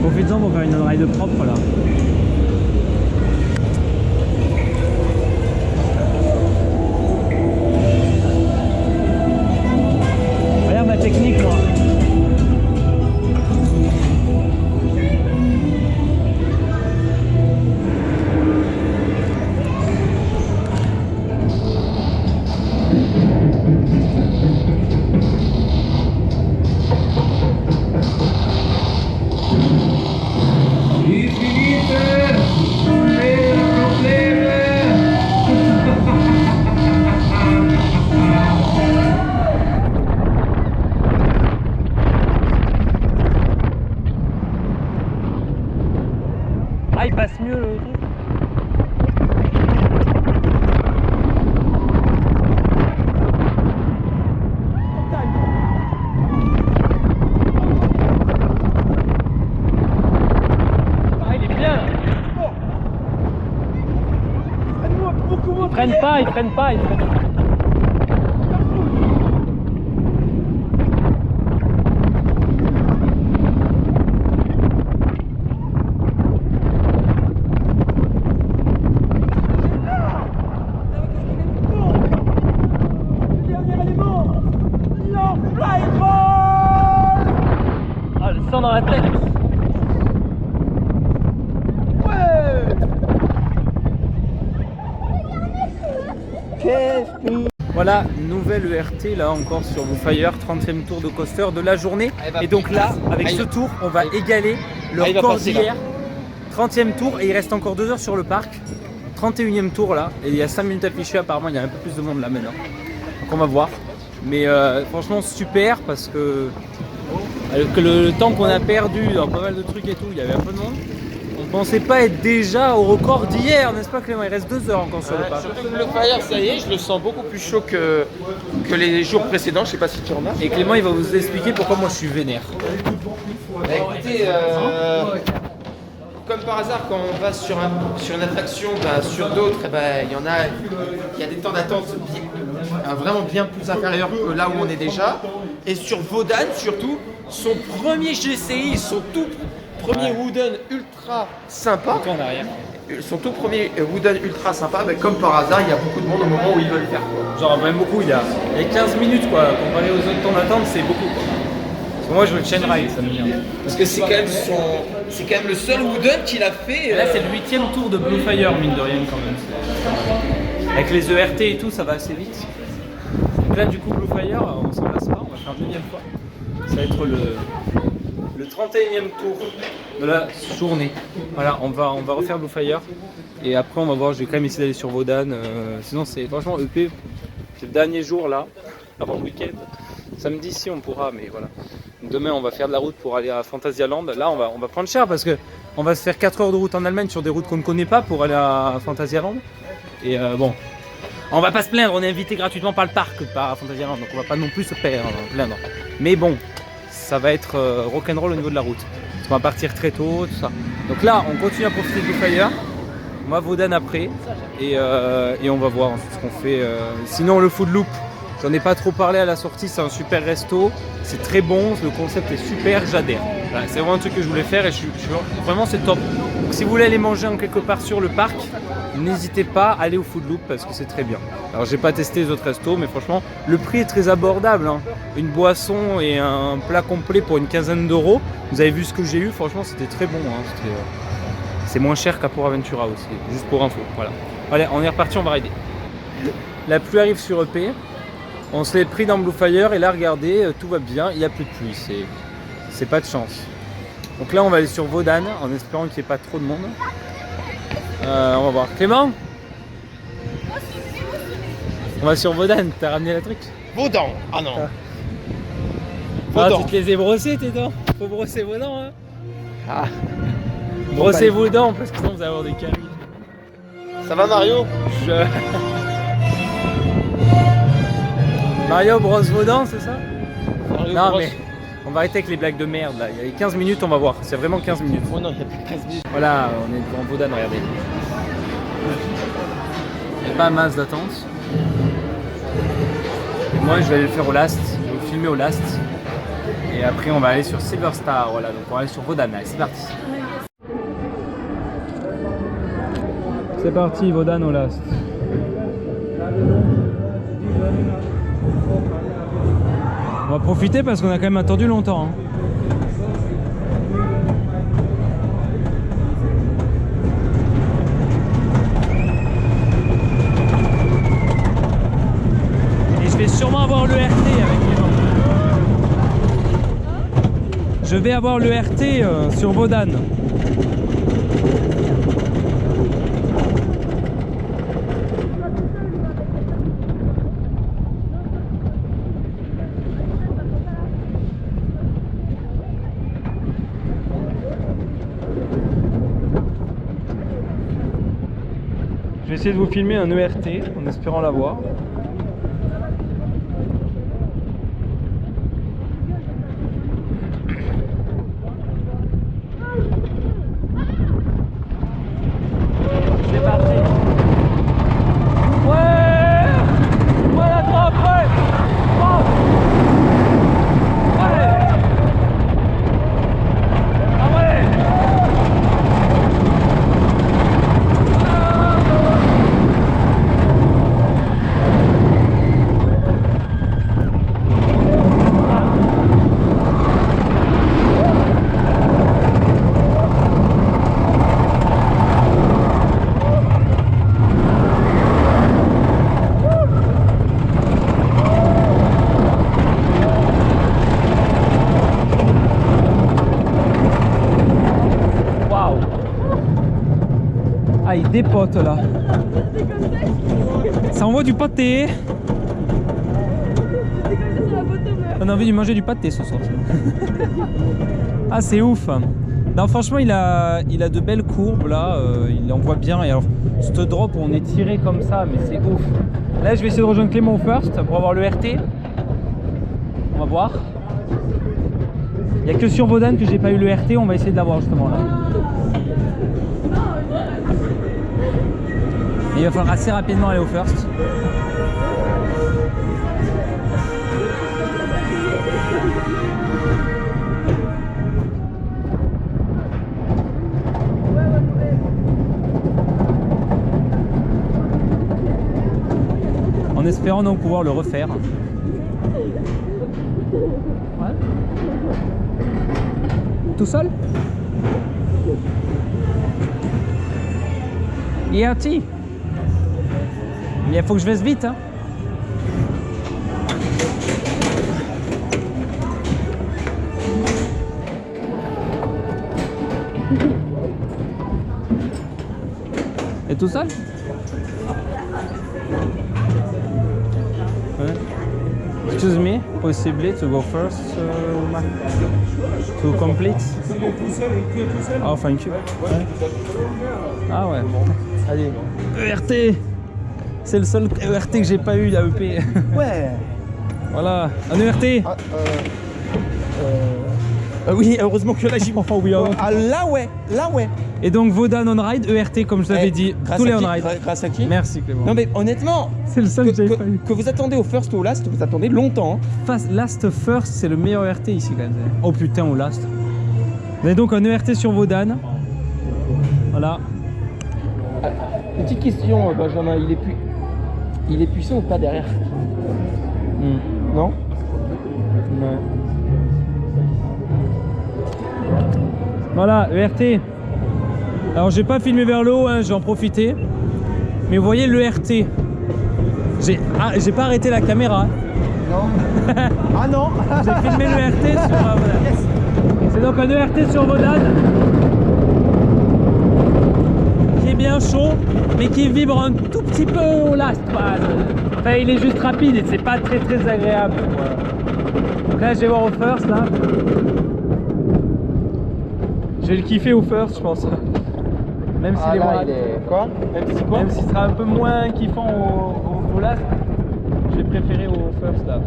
Profites-en pour faire une ride propre là. Regarde ma technique moi. Ah, il passe mieux le truc. Ah, il est bien. Ils prennent pas, ils prennent pas, ils prennent pas. Dans la tête. Voilà, nouvelle ERT là encore sur Blue Fire, 30e tour de coaster de la journée. Et donc là, avec ce tour, on va égaler le record d'hier. 30e tour et il reste encore 2 heures sur le parc. 31e tour là, et il y a 5 minutes affichées, apparemment il y a un peu plus de monde là maintenant. Donc on va voir. Mais franchement super parce que le temps qu'on a perdu dans pas mal de trucs et tout, il y avait un peu de monde. On pensait pas être déjà au record d'hier, n'est-ce pas Clément? Il reste 2 heures encore sur le parc. Surtout que le Fire, ça y est, je le sens beaucoup plus chaud que les jours précédents, je sais pas si tu remarques. Et Clément il va vous expliquer pourquoi moi je suis vénère. Bah, écoutez, comme par hasard, quand on va sur une attraction, sur d'autres, il y a des temps d'attente vraiment bien plus inférieurs que là où on est déjà. Et sur Wodan surtout, son premier GCI, son tout premier Wooden ultra sympa. En arrière. Son tout premier Wooden ultra sympa, comme par hasard, il y a beaucoup de monde au moment où ils veulent le faire. Quoi. Genre même beaucoup, il y a 15 minutes quoi, comparé aux autres temps d'attente, c'est beaucoup quoi. Parce que moi je veux le chain ride, ça me vient. Parce que c'est quand même le seul Wooden qu'il a fait. Et là c'est le 8e tour de Blue Fire, mine de rien quand même. Avec les ERT et tout, ça va assez vite. Donc là du coup Blue Fire, on s'en lasse pas, on va faire une deuxième fois. Ça va être le 31e tour de la journée. Voilà, on va refaire Blue Fire. Et après on va voir, je vais quand même essayer d'aller sur Wodan. Sinon c'est franchement EP, c'est le dernier jour là, avant le week-end. Samedi si on pourra, mais voilà. Demain on va faire de la route pour aller à Fantasyland. Là on va prendre cher parce que on va se faire 4 heures de route en Allemagne sur des routes qu'on ne connaît pas pour aller à Phantasialand. Et bon, on va pas se plaindre, on est invité gratuitement par le parc, par Phantasialand, donc on va pas non plus se plaindre. Mais bon, ça va être rock'n'roll au niveau de la route. Parce qu'on va partir très tôt, tout ça. Donc là, on continue à profiter de Blue Fire. On va à Vaudane après et on va voir ensuite ce qu'on fait. Sinon, le Food Loop, j'en ai pas trop parlé à la sortie, c'est un super resto, c'est très bon, le concept est super, j'adhère. Voilà, c'est vraiment un truc que je voulais faire et vraiment c'est top. Donc si vous voulez aller manger en quelque part sur le parc, n'hésitez pas à aller au Food Loop parce que c'est très bien. Alors j'ai pas testé les autres restos, mais franchement, le prix est très abordable. Hein. Une boisson et un plat complet pour une quinzaine d'euros. Vous avez vu ce que j'ai eu, franchement c'était très bon. Hein. C'est moins cher qu'à Port Aventura aussi, juste pour info. Voilà. Allez, on est reparti, on va rider. La pluie arrive sur EP. On se l'est pris dans Blue Fire et là, regardez, tout va bien. Il n'y a plus de pluie, c'est pas de chance. Donc là, on va aller sur Vaudane en espérant qu'il n'y ait pas trop de monde. On va voir. Clément, on va sur Vaudane. T'as ramené la truc? Vaudan. Ah non. Ah, Vaudan. tu te les ai brossés tes dents. Faut brosser vos dents. Hein. Ah. Brossez vos dents parce que sinon vous allez avoir des caries. Ça va Mario? Mario brosse vos dents, c'est ça? Mario Non brosse. mais on va arrêter avec les blagues de merde là. Il y a 15 minutes, on va voir. C'est vraiment 15 minutes. Oh non, il n'y a plus de 15 minutes. Voilà, on est devant Vaudane, regardez. Il n'y a pas masse d'attente. Et moi je vais aller le faire au last. Je vais le filmer au last. Et après on va aller sur Silver Star. Voilà, donc on va aller sur Vaudane. Allez, c'est parti. C'est parti, Vaudane au last. On va profiter parce qu'on a quand même attendu longtemps. Hein. Et je vais sûrement avoir le RT avec Clément. Je vais avoir le RT sur Vaudane. Je vais essayer de vous filmer un ERT en espérant l'avoir. C'est parti. Ouais, la trappe, ouais. Oh. Allez. Ah ouais. Ah, il dépote là. Ça envoie du pâté. On a envie de manger du pâté ce soir. Ah, c'est ouf. Non, franchement, il a de belles courbes là. Il envoie bien. Et alors, cette drop, on est tiré comme ça, mais c'est ouf. Là, je vais essayer de rejoindre Clément au first pour avoir le RT. On va voir. Il n'y a que sur Vaudane que j'ai pas eu le RT. On va essayer de l'avoir justement là. Et il va falloir assez rapidement aller au first. En espérant donc pouvoir le refaire. Ouais. Tout seul? IRT. Il faut que je fasse vite. Hein. Et tout seul? Ouais. Excuse me, possibly to go first, to complete? Oh, thank you. Ouais. Ah ouais. Allez. ERT. C'est le seul ERT que j'ai pas eu à EP. Ouais. Voilà, un ERT. Oui, heureusement que là j'y Enfin, oui, hein. Ah là ouais, là ouais. Et donc Vaudane on ride, ERT comme je l'avais dit, grâce tous les à qui on ride. Grâce à qui? Merci Clément. Non mais honnêtement, C'est le seul que j'avais pas eu. que vous attendez au first ou au last, vous attendez longtemps. Hein. Last first, c'est le meilleur ERT ici quand même. Oh putain, au last. Vous avez donc un ERT sur Vaudane. Voilà. Petite question, Benjamin, il est puissant ou pas derrière? Non? Ouais. Voilà, ERT. Alors j'ai pas filmé vers l'eau, hein, j'ai en profité. Mais vous voyez l'ERT. J'ai pas arrêté la caméra. Non. Ah non. J'ai filmé l'ERT sur Vaudane. Yes. C'est donc un ERT sur Vaudane. Qui est bien chaud, mais qui vibre un tout petit peu au last. Enfin, il est juste rapide et c'est pas très agréable. Voilà. Donc là, je vais voir au first là. Je vais le kiffer au first, je pense. Même s'il est moins. Quoi? Même si quoi? Même s'il sera un peu moins kiffant au last, je vais préférer au first là.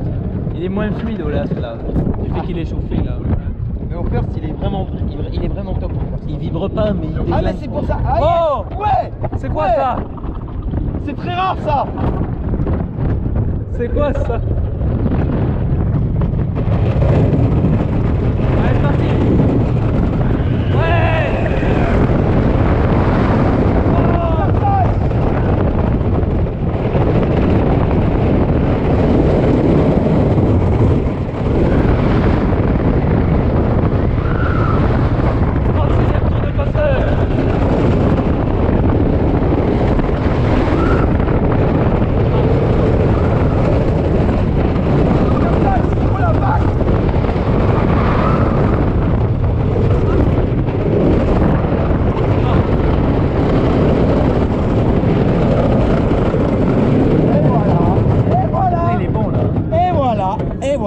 Il est moins fluide au last là. Du fait qu'il est chauffé là. Mais au first, il est vraiment top au first. Il vibre pas, mais il Ah mais c'est pour ça. Ah, Oh ouais. C'est quoi Ouais. ça? C'est très rare ça. C'est quoi ça? Allez, c'est parti! Ouais!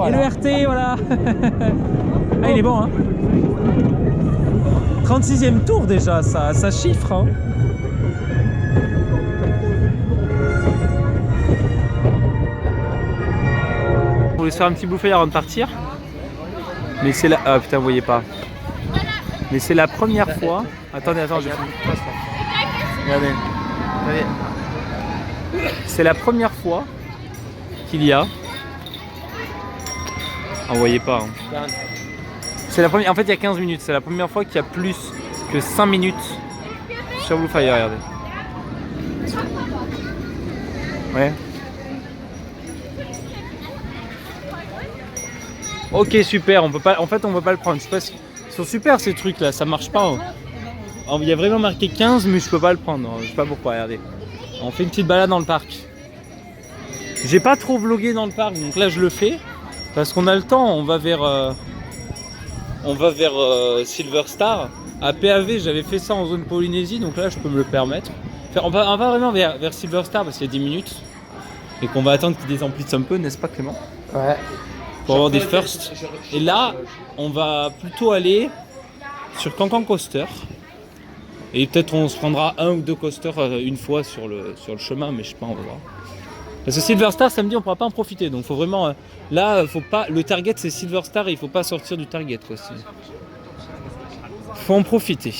Et le RT, voilà. Ah, il est bon, hein. 36e tour déjà, ça chiffre, hein. On voulait se faire un petit bouffet avant de partir. Mais c'est la... Ah putain, vous voyez pas. Mais c'est la première fois... Attendez, je vais... Regardez. C'est la première fois qu'il y a... Ah, vous voyez pas. Hein. C'est la première... En fait, il y a 15 minutes. C'est la première fois qu'il y a plus que 5 minutes sur Blue Fire. Regardez. Ouais. Ok, super. On peut pas... En fait, on peut pas le prendre. Je sais pas si... Ils sont super ces trucs là. Ça marche pas. Hein. Il y a vraiment marqué 15, mais je peux pas le prendre. Je sais pas pourquoi. Regardez. On fait une petite balade dans le parc. J'ai pas trop vlogué dans le parc, donc là je le fais. Parce qu'on a le temps, on va vers Silver Star. À PAV, j'avais fait ça en zone Polynésie, donc là je peux me le permettre. Enfin, on va vraiment vers Silver Star parce qu'il y a 10 minutes. Et qu'on va attendre qu'il désemplisse un peu, n'est-ce pas Clément? Ouais. Pour avoir des firsts. Et là, on va plutôt aller sur Cancan Coaster. Et peut-être on se prendra 1 ou 2 coasters une fois sur le chemin, mais je sais pas, on va voir. Parce que Silver Star samedi on pourra pas en profiter, donc faut vraiment là faut pas, le target c'est Silver Star et il faut pas sortir du target aussi. Faut en profiter.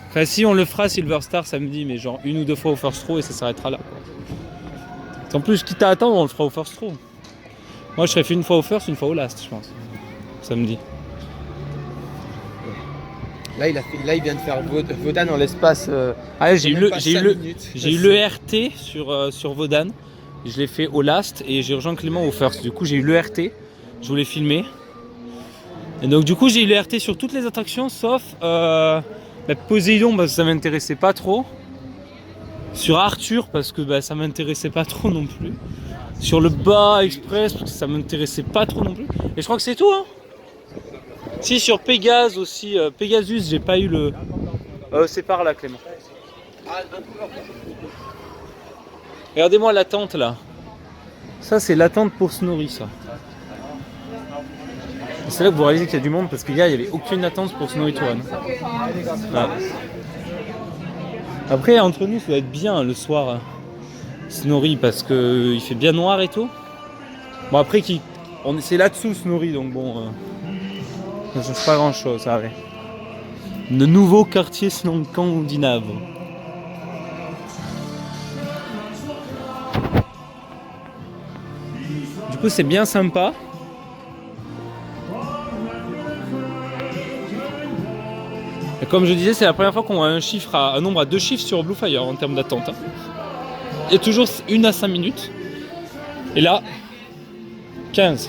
Enfin si on le fera Silver Star samedi, mais genre 1 ou 2 fois au first row et ça s'arrêtera là quoi. En plus quitte à attendre on le fera au first row. Moi je serais fait 1 fois au first, 1 fois au last je pense. Samedi. Là il vient de faire Vaudane en l'espace. Ah j'ai eu le RT sur Vaudane. Je l'ai fait au last et j'ai rejoint Clément au first. Du coup j'ai eu le RT, je voulais filmer. Et donc du coup j'ai eu le RT sur toutes les attractions sauf Poséidon parce que ça m'intéressait pas trop. Sur Arthur parce que ça m'intéressait pas trop non plus. Sur le bas express parce que ça m'intéressait pas trop non plus. Et je crois que c'est tout hein. Si sur Pégase aussi, Pegasus j'ai pas eu le... c'est par là Clément. Regardez-moi la tente là. Ça c'est la tente pour Snorri ça. C'est là que vous réalisez qu'il y a du monde parce qu'hier il n'y avait aucune attente pour Snowy Tour. Voilà. Après, entre nous, ça doit être bien le soir, Snorri, parce qu'il fait bien noir et tout. Bon, après, c'est là-dessous Snorri, donc bon, ça ne change pas grand-chose, ça va. Le nouveau quartier scandinave. Du coup, c'est bien sympa. Et comme je disais, c'est la première fois qu'on a un nombre à 2 chiffres sur Bluefire en termes d'attente. Hein. Il y a toujours 1 à 5 minutes. Et là, 15.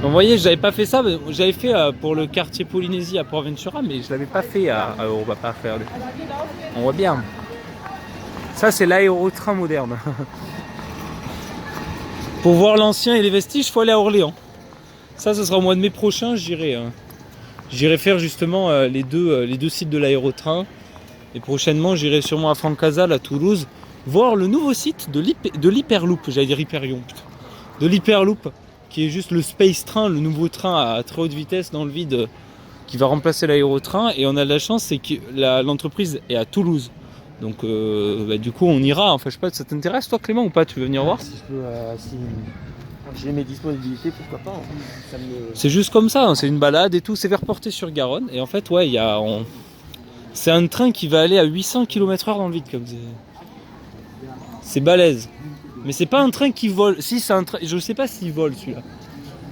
Donc, vous voyez, j'avais pas fait ça, j'avais fait pour le quartier Polynésie à Port Ventura, mais je l'avais pas fait à Europa. On voit bien. Ça, c'est l'aérotrain moderne. Pour voir l'ancien et les vestiges, il faut aller à Orléans. Ça, ce sera au mois de mai prochain, j'irai faire justement les deux sites de l'aérotrain. Et prochainement, j'irai sûrement à Francazal, à Toulouse, voir le nouveau site de l'Hyperloop, j'allais dire Hyperion, putain. De l'Hyperloop, qui est juste le Space Train, le nouveau train à très haute vitesse dans le vide qui va remplacer l'aérotrain. Et on a de la chance, c'est que l'entreprise est à Toulouse. Donc du coup on ira, enfin je sais pas, ça t'intéresse toi Clément ou pas? Tu veux venir voir? Si je peux, si j'ai mes disponibilités, pourquoi pas. Ça me... C'est juste comme ça, hein, c'est une balade et tout, c'est vers Portet-sur-Garonne. Et en fait ouais, c'est un train qui va aller à 800 km/h dans le vide comme c'est balèze. Mais c'est pas un train qui vole, si c'est un train, je sais pas s'il vole celui-là.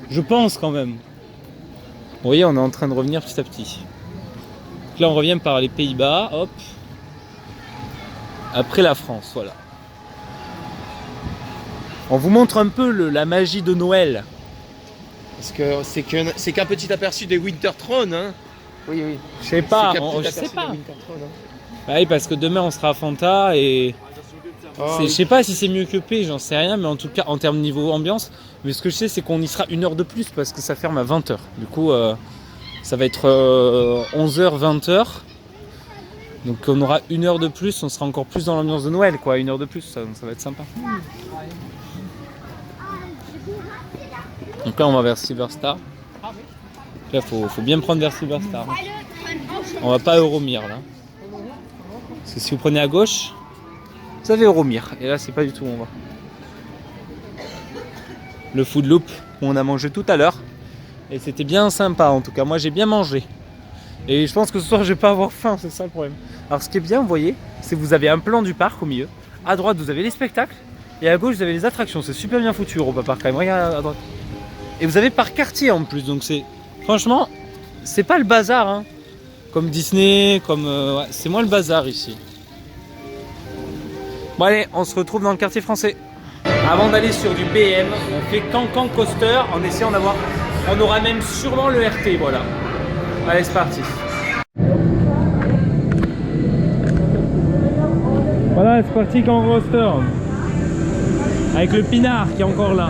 Je pense quand même. Vous voyez, on est en train de revenir petit à petit. Donc là on revient par les Pays-Bas, hop. Après la France, voilà. On vous montre un peu la magie de Noël. Parce que c'est qu'un petit aperçu des Winterthrone, hein. Oui, oui. Je sais pas, Je sais pas. Hein. Bah oui, parce que demain on sera à Fanta et... Je sais pas si c'est mieux que P, j'en sais rien, mais en tout cas en termes niveau ambiance, mais ce que je sais c'est qu'on y sera 1 heure de plus parce que ça ferme à 20h. Du coup, ça va être 11h, 20h. Donc on aura 1 heure de plus, on sera encore plus dans l'ambiance de Noël, quoi. 1 heure de plus, ça va être sympa. Donc là on va vers Silverstar. Là faut bien prendre vers Silverstar. On va pas à Euromir là. Parce que si vous prenez à gauche, vous avez Euromir. Et là c'est pas du tout où on va. Le Food Loop où on a mangé tout à l'heure. Et c'était bien sympa en tout cas, moi j'ai bien mangé. Et je pense que ce soir je vais pas avoir faim, c'est ça le problème. Alors ce qui est bien, vous voyez, c'est que vous avez un plan du parc au milieu. À droite vous avez les spectacles. Et à gauche vous avez les attractions. C'est super bien foutu Europa Park quand même, regarde à droite. Et vous avez par quartier en plus, donc c'est... Franchement, c'est pas le bazar hein. Comme Disney, comme... ouais, c'est moins le bazar ici. Bon allez, on se retrouve dans le quartier français. Avant d'aller sur du BM, on fait Cancan Coaster en essayant d'avoir... On aura même sûrement le RT, voilà. Allez, c'est parti. Voilà, c'est parti Cancan Coaster. Avec le pinard qui est encore là.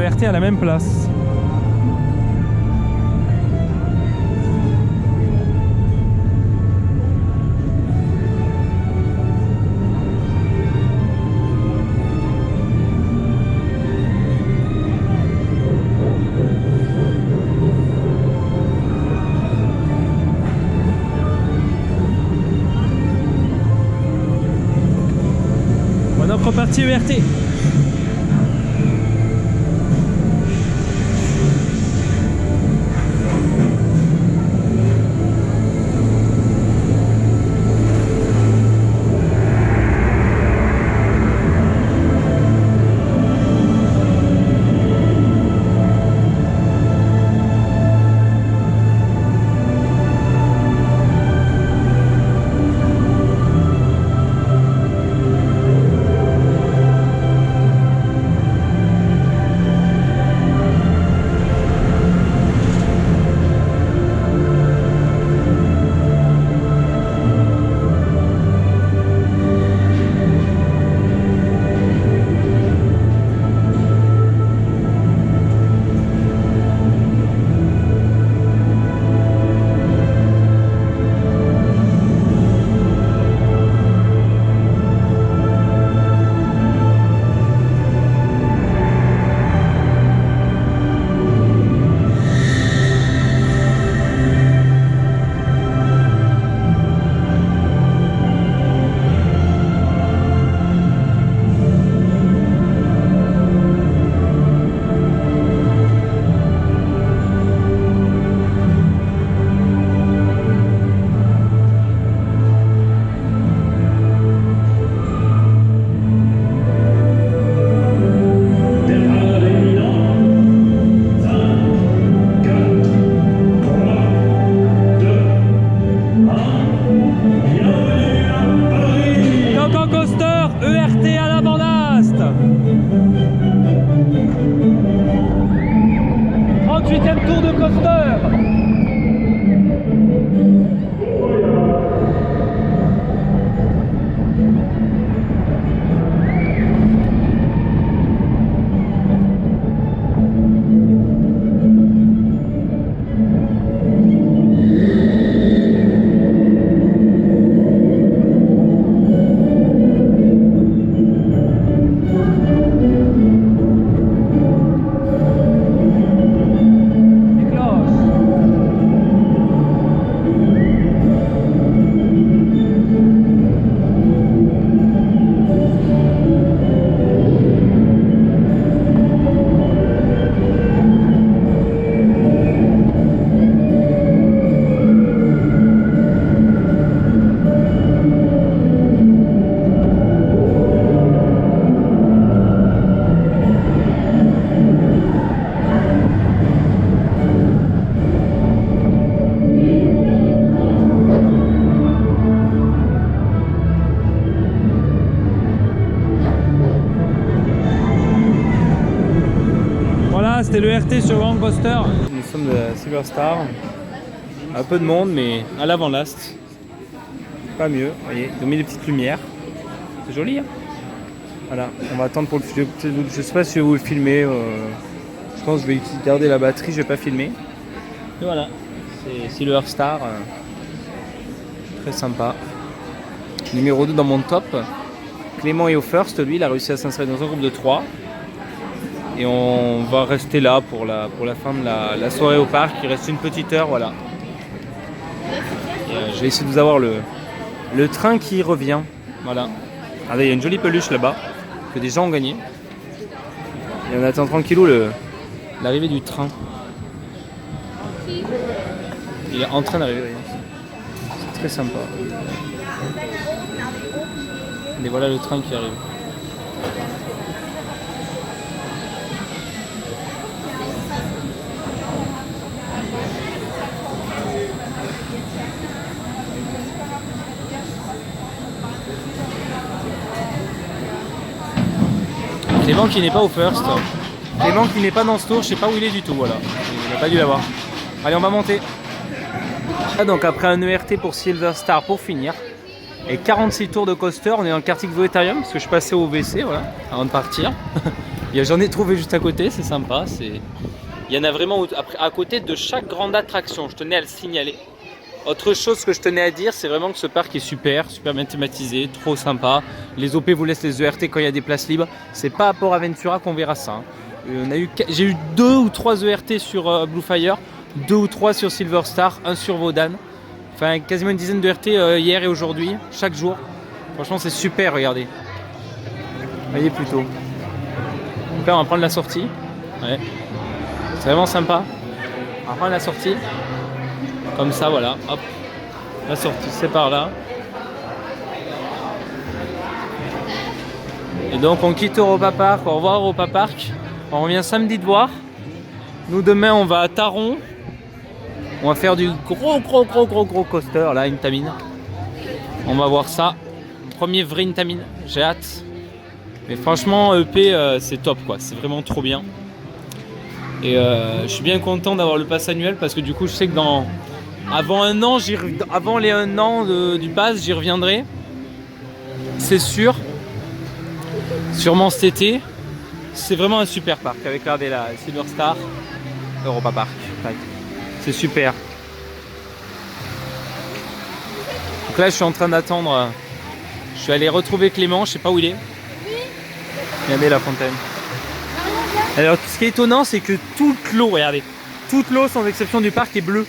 le RT à la même place. On est reparti ERT. C'était le RT sur Grand Coaster. Nous sommes de Silver Star. Un peu de monde, mais à l'avant-last. Pas mieux, vous voyez, ils ont mis des petites lumières. C'est joli, hein. Voilà, on va attendre pour le film. Je sais pas si vous le filmer. Je pense que je vais garder la batterie, je vais pas filmer. Et voilà, c'est Silver Star. Très sympa. Numéro 2 dans mon top. Clément est au first, lui, il a réussi à s'insérer dans un groupe de 3. Et on va rester là pour la fin de la soirée au parc. Il reste une petite heure, voilà. Et, je vais essayer de vous avoir le train qui revient. Voilà. Regardez, il y a une jolie peluche là-bas que des gens ont gagné. Et on attend tranquillou l'arrivée du train. Il est en train d'arriver, c'est très sympa. Et voilà le train qui arrive. Clément qui n'est pas au first. Clément qui n'est pas dans ce tour, je sais pas où il est du tout, voilà. Il n'a pas dû l'avoir. Allez, on va monter. Ah, donc après un ERT pour Silver Star pour finir. Et 46 tours de coaster, on est dans le karting Voetarium parce que je passais au WC, voilà, avant de partir. J'en ai trouvé juste à côté, c'est sympa. Il y en a vraiment à côté de chaque grande attraction, je tenais à le signaler. Autre chose que je tenais à dire, c'est vraiment que ce parc est super bien thématisé, trop sympa. Les OP vous laissent les ERT quand il y a des places libres. C'est pas à Port Aventura qu'on verra ça. J'ai eu 2 ou 3 ERT sur Bluefire, 2 ou 3 sur Silver Star, 1 sur Vaudane. Enfin, quasiment une dizaine de RT hier et aujourd'hui, chaque jour. Franchement, c'est super, regardez. Voyez plutôt. Donc là, on va prendre la sortie. Ouais. C'est vraiment sympa. On va prendre la sortie. Comme ça, voilà. Hop. La sortie, c'est par là. Et donc, on quitte Europa Park. Au revoir, Europa Park. On revient samedi de voir. Nous, demain, on va à Taron. On va faire du gros coaster, là, Intamin. On va voir ça. Premier vrai Intamin. J'ai hâte. Mais franchement, EP, c'est top, quoi. C'est vraiment trop bien. Et je suis bien content d'avoir le pass annuel parce que du coup, je sais que avant les 1 an du pass, j'y reviendrai. C'est sûr. Sûrement cet été. C'est vraiment un super parc avec la Silver Star, Europa Park. C'est super. Donc là, je suis en train d'attendre. Je suis allé retrouver Clément, je sais pas où il est. Regardez la fontaine. Alors, ce qui est étonnant, c'est que toute l'eau, regardez, toute l'eau, sans exception du parc, est bleue.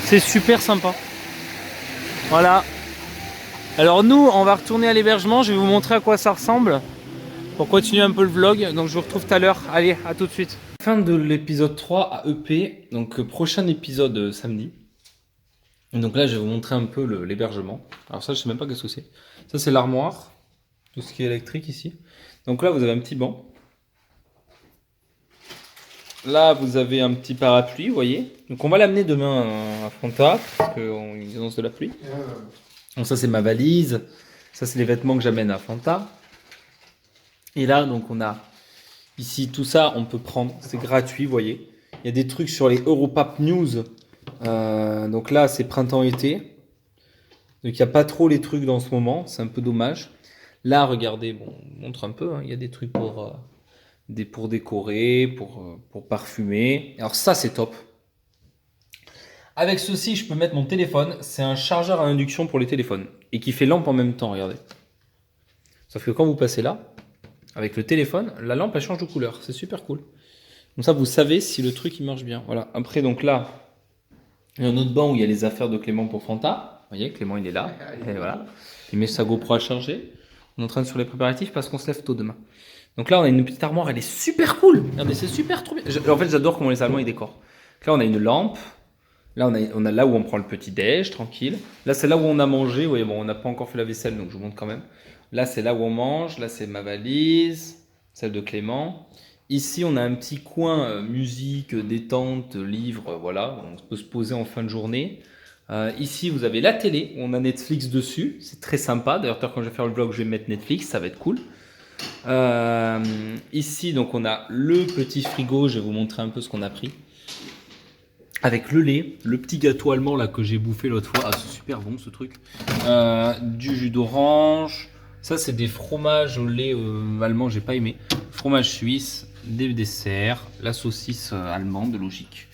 C'est super sympa. Voilà. Alors nous, on va retourner à l'hébergement. Je vais vous montrer à quoi ça ressemble pour continuer un peu le vlog. Donc je vous retrouve tout à l'heure. Allez, à tout de suite. Fin de l'épisode 3 à EP. Donc prochain épisode samedi. Donc là, je vais vous montrer un peu l'hébergement. Alors ça, je sais même pas qu'est-ce que c'est. Ça, c'est l'armoire. Tout ce qui est électrique ici. Donc là, vous avez un petit banc. Là, vous avez un petit parapluie, vous voyez. Donc on va l'amener demain à Fronta, parce qu'ils annoncent de la pluie. Donc ça, c'est ma valise. Ça, c'est les vêtements que j'amène à Fronta. Et là, donc on a ici tout ça, on peut prendre. C'est gratuit, vous voyez. Il y a des trucs sur les Europap News. Donc là, c'est printemps-été. Donc il n'y a pas trop les trucs dans ce moment. C'est un peu dommage. Là, regardez, bon, on montre un peu. Hein, il y a des trucs pour décorer, pour parfumer. Alors ça, c'est top. Avec ceci, je peux mettre mon téléphone. C'est un chargeur à induction pour les téléphones. Et qui fait lampe en même temps, regardez. Sauf que quand vous passez là, avec le téléphone, la lampe, elle change de couleur. C'est super cool. Comme ça, vous savez si le truc, il marche bien. Voilà. Après, donc là, il y a un autre banc où il y a les affaires de Clément pour Fanta. Vous voyez, Clément, il est là. Et voilà. Il met sa GoPro à charger. On est en train de sur les préparatifs parce qu'on se lève tôt demain. Donc là, on a une petite armoire. Elle est super cool. Regardez, c'est super trop bien. En fait, j'adore comment les Allemands, ils décorent. Donc là, on a une lampe. Là, on a là où on prend le petit déj, tranquille. Là, c'est là où on a mangé. Oui, bon, on n'a pas encore fait la vaisselle, donc je vous montre quand même. Là, c'est là où on mange. Là, c'est ma valise, celle de Clément. Ici, on a un petit coin musique, détente, livres, voilà. On peut se poser en fin de journée. Ici, vous avez la télé. On a Netflix dessus. C'est très sympa. D'ailleurs, quand je vais faire le vlog, je vais mettre Netflix. Ça va être cool. Ici, donc, on a le petit frigo. Je vais vous montrer un peu ce qu'on a pris. Avec le lait, le petit gâteau allemand là que j'ai bouffé l'autre fois. Ah, c'est super bon ce truc. Du jus d'orange. Ça, c'est des fromages au lait allemand, j'ai pas aimé. Fromage suisse, des desserts, la saucisse allemande, logique.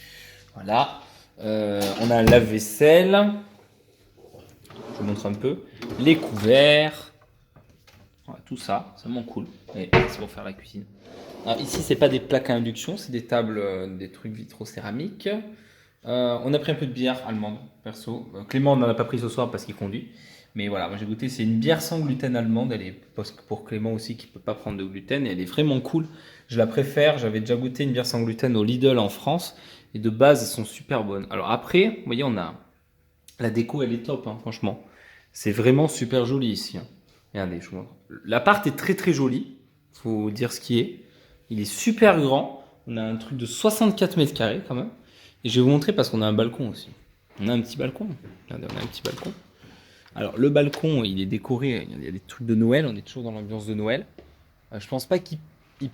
Voilà. On a un lave-vaisselle. Je vous montre un peu. Les couverts. Voilà, tout ça, c'est vraiment cool. Et c'est pour faire la cuisine. Alors, ici, c'est pas des plaques à induction, c'est des tables, des trucs vitrocéramiques. On a pris un peu de bière allemande, perso. Clément n'en a pas pris ce soir parce qu'il conduit. Mais voilà, moi j'ai goûté, c'est une bière sans gluten allemande. Elle est pour Clément aussi qui ne peut pas prendre de gluten. Et elle est vraiment cool. Je la préfère. J'avais déjà goûté une bière sans gluten au Lidl en France. Et de base, elles sont super bonnes. Alors après, vous voyez, on a la déco, elle est top, hein, franchement. C'est vraiment super joli ici. Hein. Regardez, je vous montre. L'appart est très très joli. Faut dire ce qui est. Il est super grand. On a un truc de 64 mètres carrés quand même. Et je vais vous montrer parce qu'on a un balcon aussi. On a un petit balcon. Regardez, on a un petit balcon. Alors, le balcon, il est décoré. Il y a des trucs de Noël. On est toujours dans l'ambiance de Noël. Je pense pas qu'il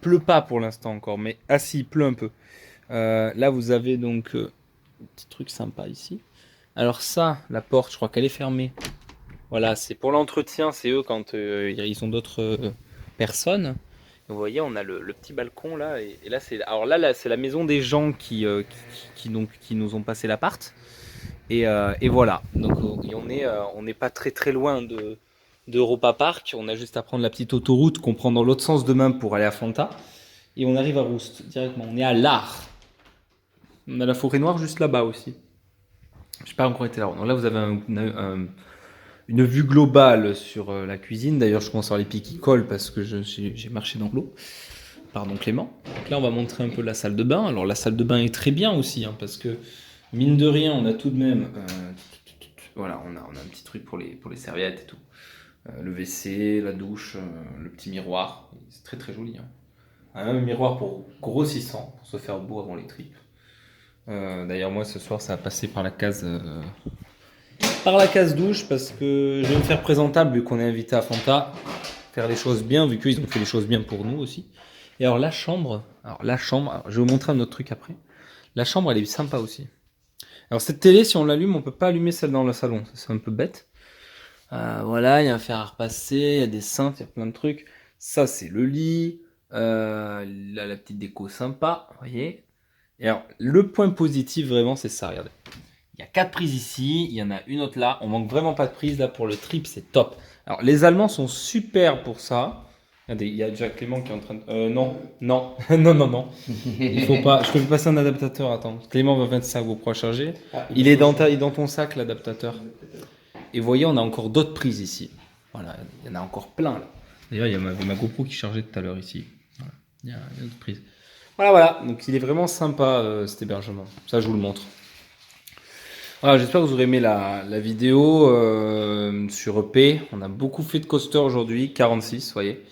pleut pas pour l'instant encore. Mais ah si, il pleut un peu. Là, vous avez donc un petit truc sympa ici. Alors ça, la porte, je crois qu'elle est fermée. Voilà, c'est pour l'entretien. C'est eux quand ils ont d'autres personnes. Vous voyez, on a le petit balcon là, et là c'est, alors là c'est la maison des gens qui nous ont passé l'appart. Et voilà. Donc on n'est pas très loin d'Europa Park. On a juste à prendre la petite autoroute qu'on prend dans l'autre sens demain pour aller à Fanta. Et on arrive à Roust directement. On est à l'Art. On a la forêt noire juste là-bas aussi. Je n'ai pas encore été là. Donc là vous avez une vue globale sur la cuisine. D'ailleurs je commence à avoir les pieds qui collent parce que j'ai marché dans l'eau. Pardon Clément. Donc là on va montrer un peu la salle de bain. Alors la salle de bain est très bien aussi parce que mine de rien on a tout de même voilà, on a un petit truc pour les serviettes et tout. Le WC, la douche, le petit miroir. C'est très joli. Un même miroir pour grossissant, pour se faire beau avant les tripes. D'ailleurs moi ce soir ça va passer par la case douche parce que je vais me faire présentable vu qu'on est invité à Fanta. Faire les choses bien vu qu'ils ont fait les choses bien pour nous aussi. Et alors la chambre, je vais vous montrer un autre truc après. La chambre elle est sympa aussi. Alors cette télé si on l'allume on peut pas allumer celle dans le salon, c'est un peu bête. Voilà, il y a un fer à repasser, il y a des cintres, il y a plein de trucs. Ça c'est le lit, là la petite déco sympa, vous voyez. Et alors le point positif vraiment c'est ça, regardez. Il y a 4 prises ici, il y en a une autre là, on manque vraiment pas de prise là pour le trip, c'est top. Alors les Allemands sont super pour ça. Regardez, il y a déjà Clément qui est en train de... non. Il faut pas, je te fais passer un adaptateur, attends. Clément va mettre sa GoPro à charger. Il est dans ton sac l'adaptateur. Et vous voyez, on a encore d'autres prises ici. Voilà, il y en a encore plein là. D'ailleurs, il y a ma GoPro qui chargeait tout à l'heure ici. Voilà. Il y a d'autres prises. Voilà. Donc il est vraiment sympa cet hébergement. Ça, je vous le montre. Voilà, j'espère que vous aurez aimé la vidéo sur EP. On a beaucoup fait de coaster aujourd'hui, 46, vous voyez,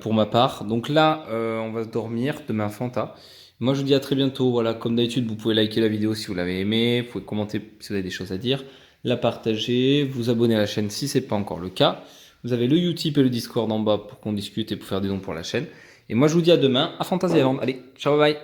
pour ma part. Donc là, on va dormir demain Fanta. Moi, je vous dis à très bientôt. Voilà, comme d'habitude, vous pouvez liker la vidéo si vous l'avez aimé. Vous pouvez commenter si vous avez des choses à dire. La partager, vous abonner à la chaîne si ce n'est pas encore le cas. Vous avez le Utip et le Discord en bas pour qu'on discute et pour faire des dons pour la chaîne. Et moi je vous dis à demain à Fantasyland. Allez, ciao bye bye.